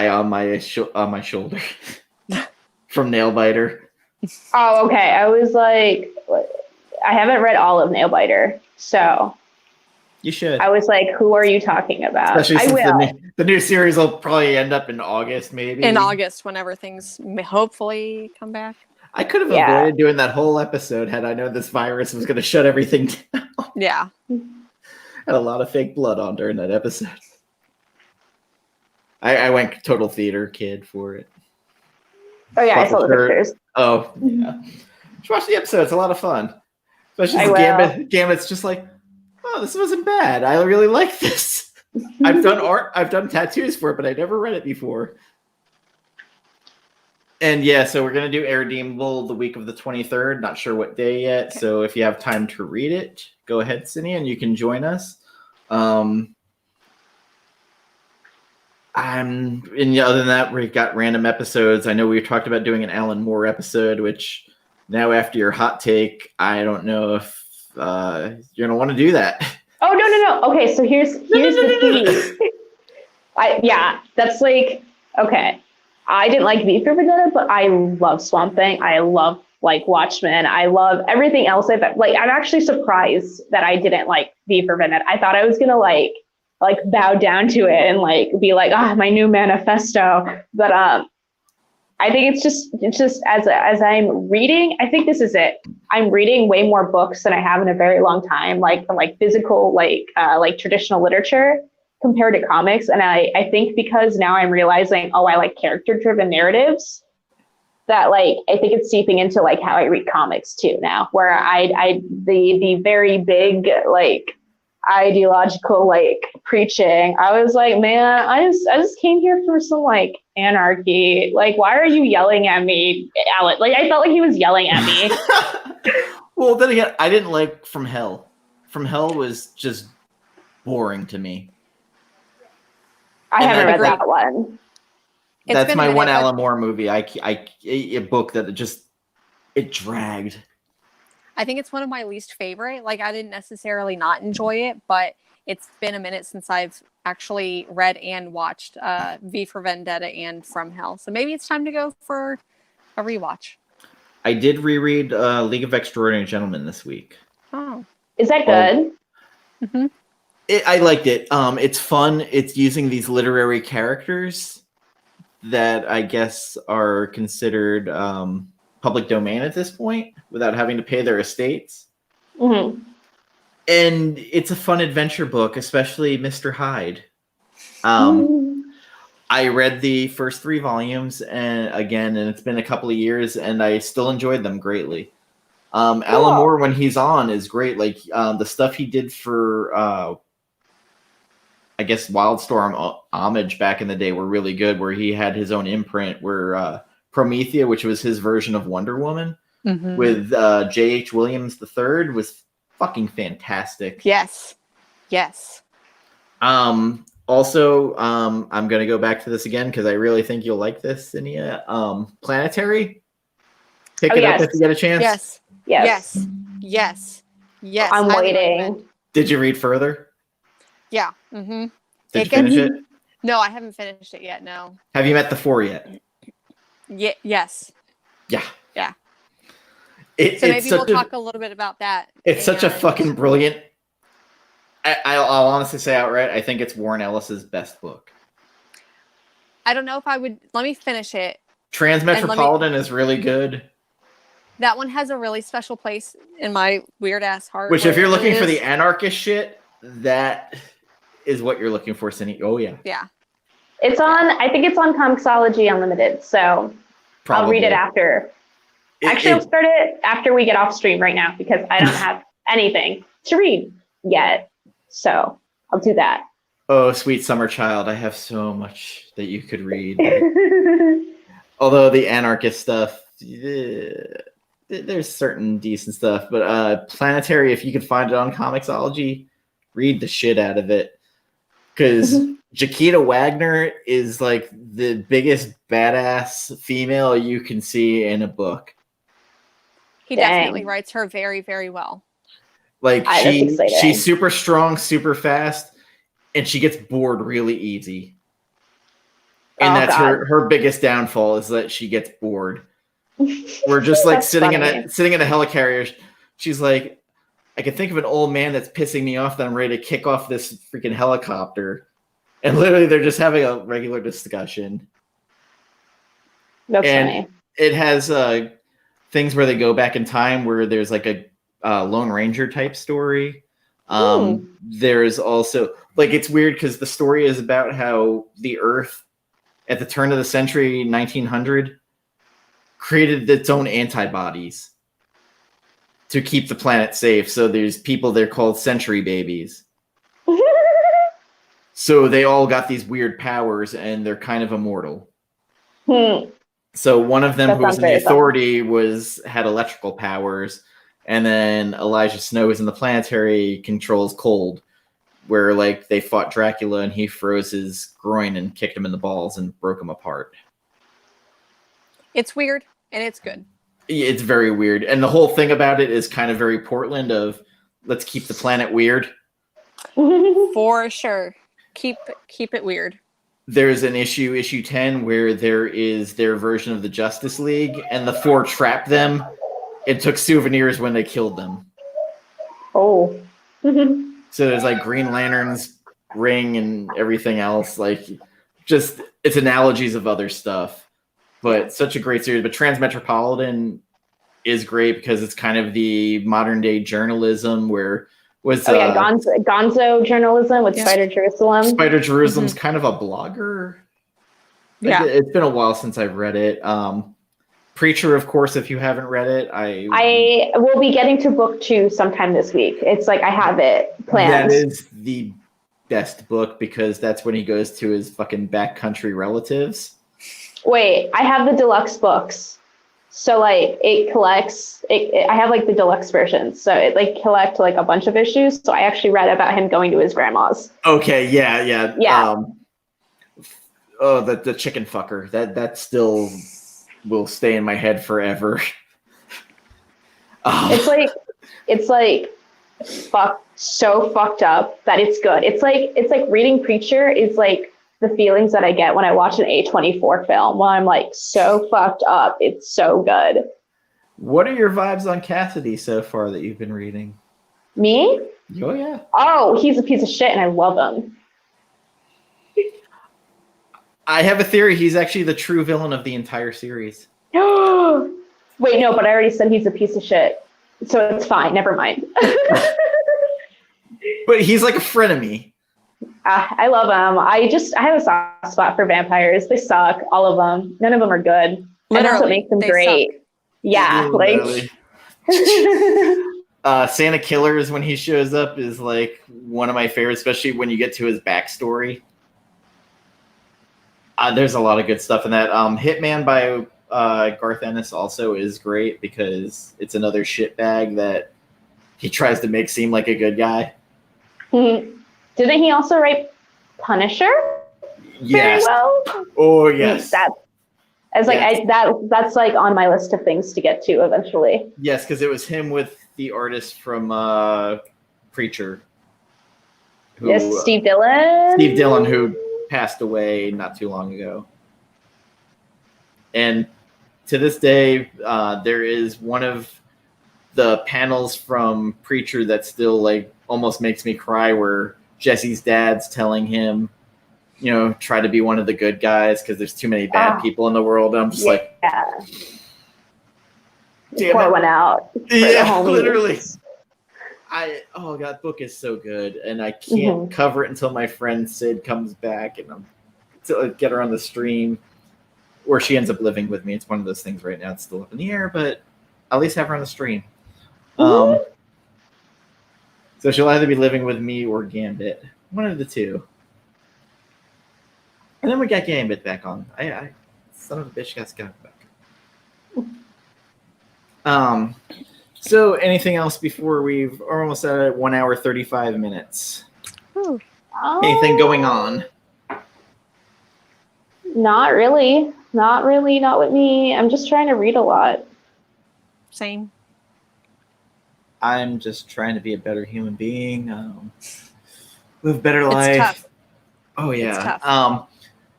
on my shoulder from Nailbiter. Oh, okay. I was like, I haven't read all of Nailbiter, so you should. I was like, who are you talking about? Especially since the new series will probably end up in August, maybe. In August, whenever things hopefully come back. I could have avoided doing that whole episode had I known this virus was going to shut everything down. Yeah. Had a lot of fake blood on during that episode. I went total theater kid for it. Oh yeah, I saw the pictures. Oh yeah. Just watch the episode. It's a lot of fun. Especially Gambit's just like, oh, this wasn't bad. I really like this. I've done art. I've done tattoos for it, but I never read it before. And yeah, so we're going to do Irredeemable the week of the 23rd. Not sure what day yet. Okay. So if you have time to read it, go ahead, Cidnya, and you can join us. And other than that, we've got random episodes. I know we talked about doing an Alan Moore episode, which now after your hot take, I don't know if you're going to want to do that. Oh, no. Okay, so here's the thing. That's like, okay. I didn't like V for Vendetta, but I love Swamp Thing. I love like Watchmen. I love everything else. I'm actually surprised that I didn't like V for Vendetta. I thought I was gonna like bow down to it and like be like, my new manifesto. But I think it's just as I'm reading, I think this is it. I'm reading way more books than I have in a very long time, like physical, like traditional literature compared to comics. And I think because now I'm realizing, I like character-driven narratives, that like I think it's seeping into like how I read comics too now, where the very big like ideological like preaching, I was like, man, I just came here for some like anarchy. Like, why are you yelling at me, Alec? Like, I felt like he was yelling at me. Well, then again, I didn't like From Hell. From Hell was just boring to me. I haven't read that one. That's my one Alan Moore movie. A book that it dragged. I think it's one of my least favorite. Like, I didn't necessarily not enjoy it, but it's been a minute since I've actually read and watched V for Vendetta and From Hell. So maybe it's time to go for a rewatch. I did reread League of Extraordinary Gentlemen this week. Oh. Is that good? Mm-hmm. I liked it. It's fun. It's using these literary characters that I guess are considered public domain at this point without having to pay their estates. Mm-hmm. And it's a fun adventure book, especially Mr. Hyde. I read the first 3 volumes and it's been a couple of years and I still enjoyed them greatly. Alan Moore, when he's on, is great. Like the stuff he did for I guess Wildstorm Homage back in the day were really good, where he had his own imprint, where Promethea, which was his version of Wonder Woman, with J.H. Williams III, was fucking fantastic. Yes. Also, I'm going to go back to this again because I really think you'll like this, Cidnya. Planetary. Pick it up if you get a chance. Yes. I'm waiting. Did you read further? Yeah. Mm-hmm. Did you finish it? No, I haven't finished it yet. No. Have you met the 4 yet? Yes. Yeah. Yeah. So maybe we'll talk a little bit about that. It's such a fucking brilliant. I'll honestly say outright, I think it's Warren Ellis's best book. I don't know if I would. Let me finish it. Transmetropolitan is really good. That one has a really special place in my weird ass heart. Which, if you're looking for the anarchist shit, that is what you're looking for, Cindy. Oh yeah. Yeah. It's on. I think it's on Comixology Unlimited. So I'll read it after. Actually, I'll start it after we get off stream right now because I don't have anything to read yet. So I'll do that. Oh, sweet summer child. I have so much that you could read. Although the anarchist stuff, there's certain decent stuff. But Planetary, if you could find it on Comixology, read the shit out of it. Because Jaquita Wagner is like the biggest badass female you can see in a book. He definitely writes her very, very well. Like she's super strong, super fast, and she gets bored really easy. And that's her biggest downfall is that she gets bored. We're just like sitting in a helicarrier. She's like, I can think of an old man that's pissing me off that I'm ready to kick off this freaking helicopter. And literally they're just having a regular discussion. That's funny. It has things where they go back in time where there's like a Lone Ranger type story. There's also like, it's weird because the story is about how the Earth at the turn of the century, 1900, created its own antibodies to keep the planet safe. So there's people there called century babies. So they all got these weird powers and they're kind of immortal. So one of them who was in the Authority had electrical powers, and then Elijah Snow, who's in the Planetary, controls cold, where like they fought Dracula and he froze his groin and kicked him in the balls and broke him apart. It's weird and it's good. It's very weird, and the whole thing about it is kind of very Portland of let's keep the planet weird. For sure. Keep it weird. There's an issue 10, where there is their version of the Justice League, and the 4 trapped them and took souvenirs when they killed them. Oh. So there's like Green Lantern's ring and everything else. Like, just, it's analogies of other stuff. But such a great series. But Transmetropolitan is great because it's kind of the modern day journalism where Gonzo journalism with Spider Jerusalem. Spider Jerusalem's kind of a blogger. Yeah, it's been a while since I've read it. Preacher, of course, if you haven't read it, I will be getting to book 2 sometime this week. It's like I have it planned. That is the best book because that's when he goes to his fucking backcountry relatives. Wait, I have the deluxe books. So like it collects, I have like the deluxe version. So it like collects like a bunch of issues. So I actually read about him going to his grandma's. Okay, yeah. The chicken fucker. That still will stay in my head forever. It's like so fucked up that it's good. It's like reading Preacher is like the feelings that I get when I watch an A24 film when I'm like so fucked up. It's so good. What are your vibes on Cassidy so far that you've been reading? Me? Oh, yeah. Oh, he's a piece of shit and I love him. I have a theory he's actually the true villain of the entire series. Wait, no, but I already said he's a piece of shit. So it's fine. Never mind. But he's like a frenemy. I love them. I have a soft spot for vampires. They suck, all of them. None of them are good. Literally, and that's what makes them great. Suck. Yeah, like Santa Killers when he shows up is like one of my favorites, especially when you get to his backstory. There's a lot of good stuff in that. Hitman by Garth Ennis also is great because it's another shitbag that he tries to make seem like a good guy. Didn't he also write Punisher? Yes. Very well. Oh yes. That's like on my list of things to get to eventually. Yes, because it was him with the artist from Preacher. who Yes, Steve Dillon. Steve Dillon, who passed away not too long ago. And to this day, there is one of the panels from Preacher that still like almost makes me cry, where Jesse's dad's telling him, try to be one of the good guys because there's too many bad people in the world. And I'm just like, pour one out. Yeah, literally. Oh god, book is so good, and I can't cover it until my friend Sid comes back and to get her on the stream, or she ends up living with me. It's one of those things right now. It's still up in the air, but at least have her on the stream. So she'll either be living with me or Gambit, one of the two. And then we got Gambit back on. I son of a bitch got Scott back. So anything else before we're almost at 1 hour 35 minutes? Anything going on? Not really. Not with me. I'm just trying to read a lot. Same. I'm just trying to be a better human being. Live a better life. It's tough. Oh yeah. It's tough.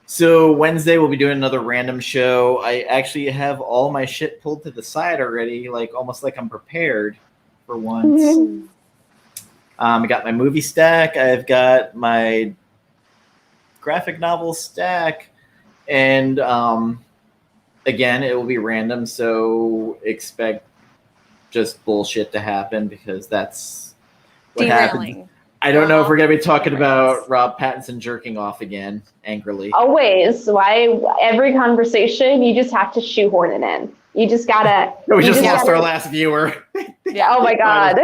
So Wednesday we'll be doing another random show. I actually have all my shit pulled to the side already, like almost like I'm prepared for once. I got my movie stack. I've got my graphic novel stack, and again, it will be random. So expect just bullshit to happen because that's what happens. I don't know if we're going to be talking about Rob Pattinson jerking off again, angrily. Always. Why? Every conversation, you just have to shoehorn it in. You just got to... We just lost our last viewer. Yeah. Oh, my God.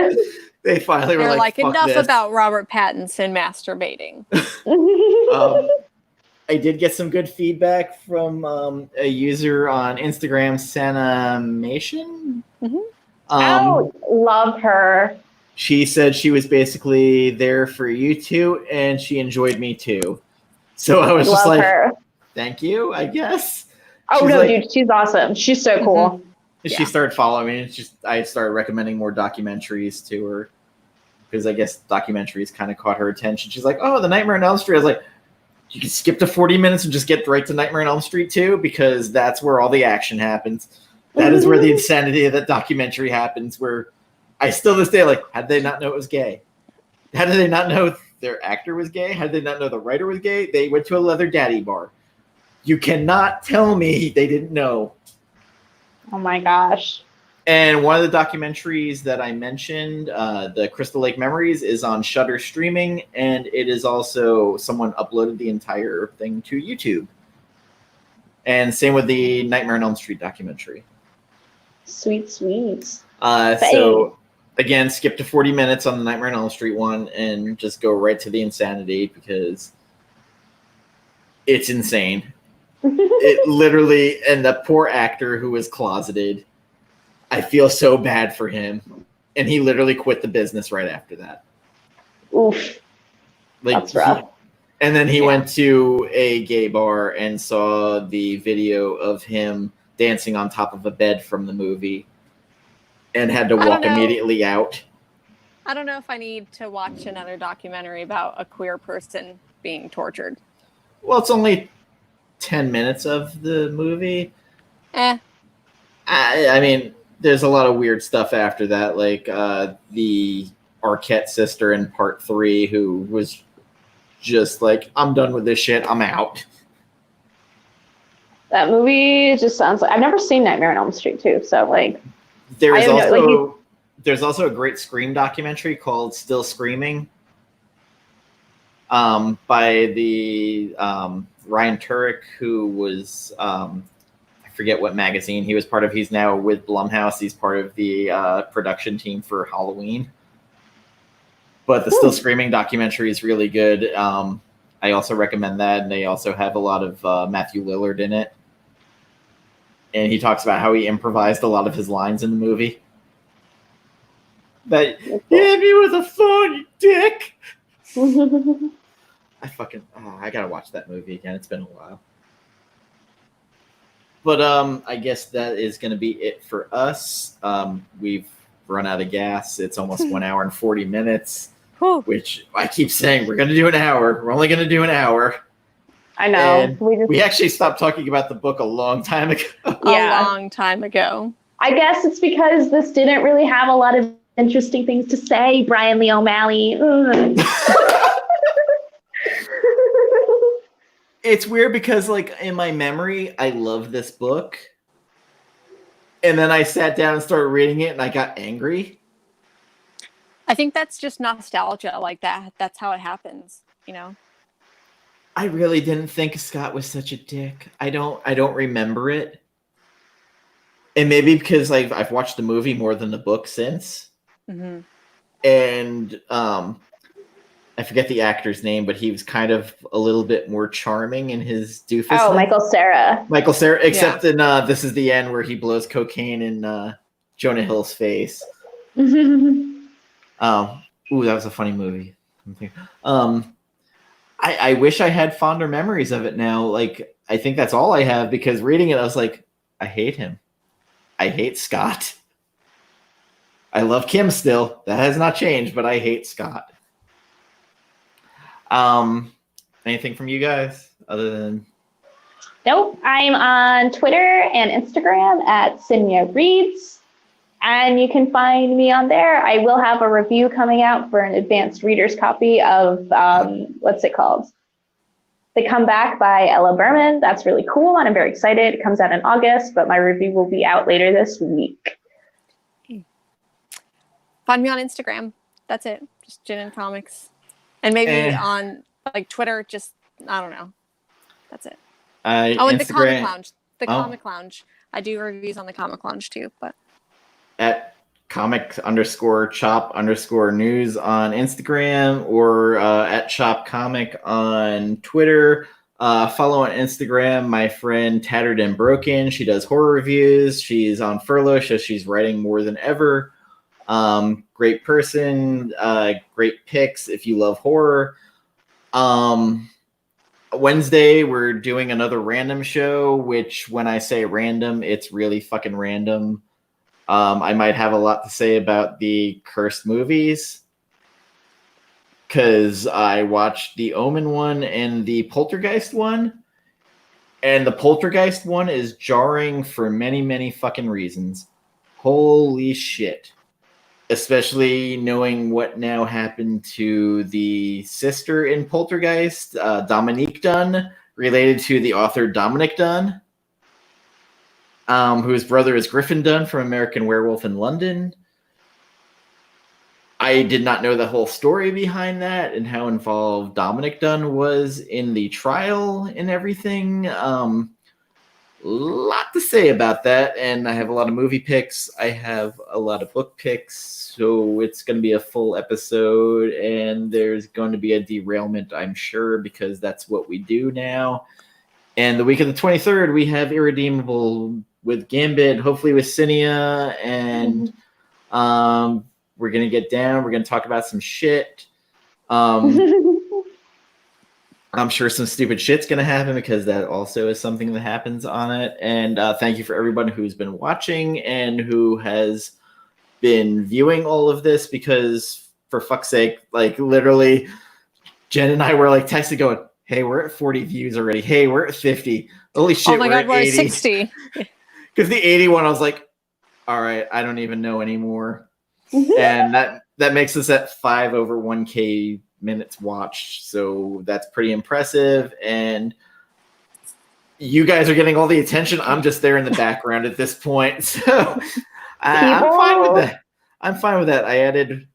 They finally were like, fuck enough this. About Robert Pattinson masturbating. I did get some good feedback from a user on Instagram, Sanimation. Love her. She said she was basically there for you two, and she enjoyed me too. So I was just like, thank you, I guess. Oh, no, dude, she's awesome. She's so cool. She started following me. I started recommending more documentaries to her because I guess documentaries kind of caught her attention. She's like, oh, the Nightmare on Elm Street. I was like, you can skip to 40 minutes and just get right to Nightmare on Elm Street too, because that's where all the action happens. That is where the insanity of that documentary happens, where I still this day, like, how did they not know it was gay? How did they not know their actor was gay? How did they not know the writer was gay? They went to a leather daddy bar. You cannot tell me they didn't know. Oh my gosh. And one of the documentaries that I mentioned, the Crystal Lake Memories, is on Shudder streaming, and it is also, someone uploaded the entire thing to YouTube. And same with the Nightmare on Elm Street documentary. Sweet. So again, skip to 40 minutes on the Nightmare on Elm Street one and just go right to the insanity because it's insane. It literally, and the poor actor who was closeted, I feel so bad for him. And he literally quit the business right after that. Oof. That's rough. And then he went to a gay bar and saw the video of him dancing on top of a bed from the movie and had to walk immediately out. I don't know if I need to watch another documentary about a queer person being tortured. Well, it's only 10 minutes of the movie. I mean, there's a lot of weird stuff after that, like the Arquette sister in part 3 who was just like, I'm done with this shit, I'm out. That movie just sounds like, I've never seen Nightmare on Elm Street too, so like, there's also a great Scream documentary called Still Screaming by the Ryan Turek, who was I forget what magazine he was part of. He's now with Blumhouse. He's part of the production team for Halloween. But the Still Screaming documentary is really good. I also recommend that, and they also have a lot of Matthew Lillard in it. And he talks about how he improvised a lot of his lines in the movie. That, hit me with a phone, you dick! I gotta watch that movie again. It's been a while. But I guess that is going to be it for us. We've run out of gas. It's almost 1 hour and 40 minutes. Whew. which I keep saying we're going to do an hour. We're only going to do an hour. I know. And we actually stopped talking about the book a long time ago. Yeah. A long time ago. I guess it's because this didn't really have a lot of interesting things to say, Bryan Lee O'Malley. It's weird because, like, in my memory, I love this book. And then I sat down and started reading it, and I got angry. I think that's just nostalgia like that. That's how it happens, you know? I really didn't think Scott was such a dick. I don't remember it. And maybe because I've watched the movie more than the book since. Mm-hmm. And I forget the actor's name, but he was kind of a little bit more charming in his doofus. Oh, Michael Cera. Michael Cera, except in This Is the End, where he blows cocaine in Jonah Hill's face. Ooh, that was a funny movie. I wish I had fonder memories of it now. Like, I think that's all I have, because reading it, I was like, I hate him. I hate Scott. I love Kim still. That has not changed, but I hate Scott. Anything from you guys other than? Nope. I'm on Twitter and Instagram at Cidnyareads, and you can find me on there. I will have a review coming out for an advanced reader's copy of what's it called? The Comeback by Ella Berman. That's really cool, and I'm very excited. It comes out in August, but my review will be out later this week. Find me on Instagram. That's it. Just Gin and Comics. And maybe on like Twitter, just, I don't know. That's it. And Instagram, the Comic Lounge. The Comic Lounge. I do reviews on the Comic Lounge too, but at comic_chop_news on Instagram, or at Chop Comic on Twitter. Follow on Instagram my friend Tattered and Broken. She does horror reviews. She's on furlough, so she's writing more than ever. Great person, great picks if you love horror. Wednesday, we're doing another random show, which when I say random, it's really fucking random. I might have a lot to say about the cursed movies, because I watched the Omen one and the Poltergeist one. And the Poltergeist one is jarring for many, many fucking reasons. Holy shit. Especially knowing what now happened to the sister in Poltergeist, Dominique Dunn, related to the author Dominic Dunn, whose brother is Griffin Dunn from American Werewolf in London. I did not know the whole story behind that and how involved Dominic Dunn was in the trial and everything. Lot to say about that, and I have a lot of movie picks. I have a lot of book picks, so it's going to be a full episode, and there's going to be a derailment, I'm sure, because that's what we do now. And the week of the 23rd, we have Irredeemable with Gambit, hopefully with Cidnya, and we're going to get down. We're going to talk about some shit. I'm sure some stupid shit's going to happen, because that also is something that happens on it. And thank you for everyone who's been watching and who has been viewing all of this, because for fuck's sake, like literally Jen and I were like texting going, hey, we're at 40 views already. Hey, we're at 50. Holy shit, oh my God, we're at 80. 60. Because the 81, I was like, all right, I don't even know anymore. And that makes us at 5 over 1K minutes watched, so that's pretty impressive. And you guys are getting all the attention. I'm just there in the background at this point, so I'm fine with that. I'm fine with that. I added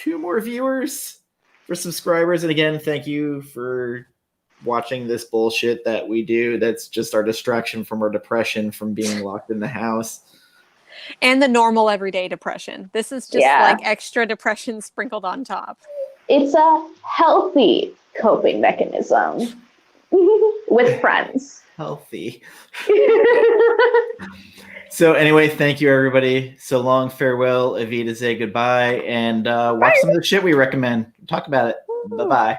2 more viewers for subscribers, and again, thank you for watching this bullshit that we do. That's just our distraction from our depression from being locked in the house. And the normal everyday depression. This is just like extra depression sprinkled on top. It's a healthy coping mechanism with friends. Healthy. So anyway, thank you, everybody. So long, farewell, Evita, say goodbye, and watch some of the shit we recommend. Talk about it. Bye-bye.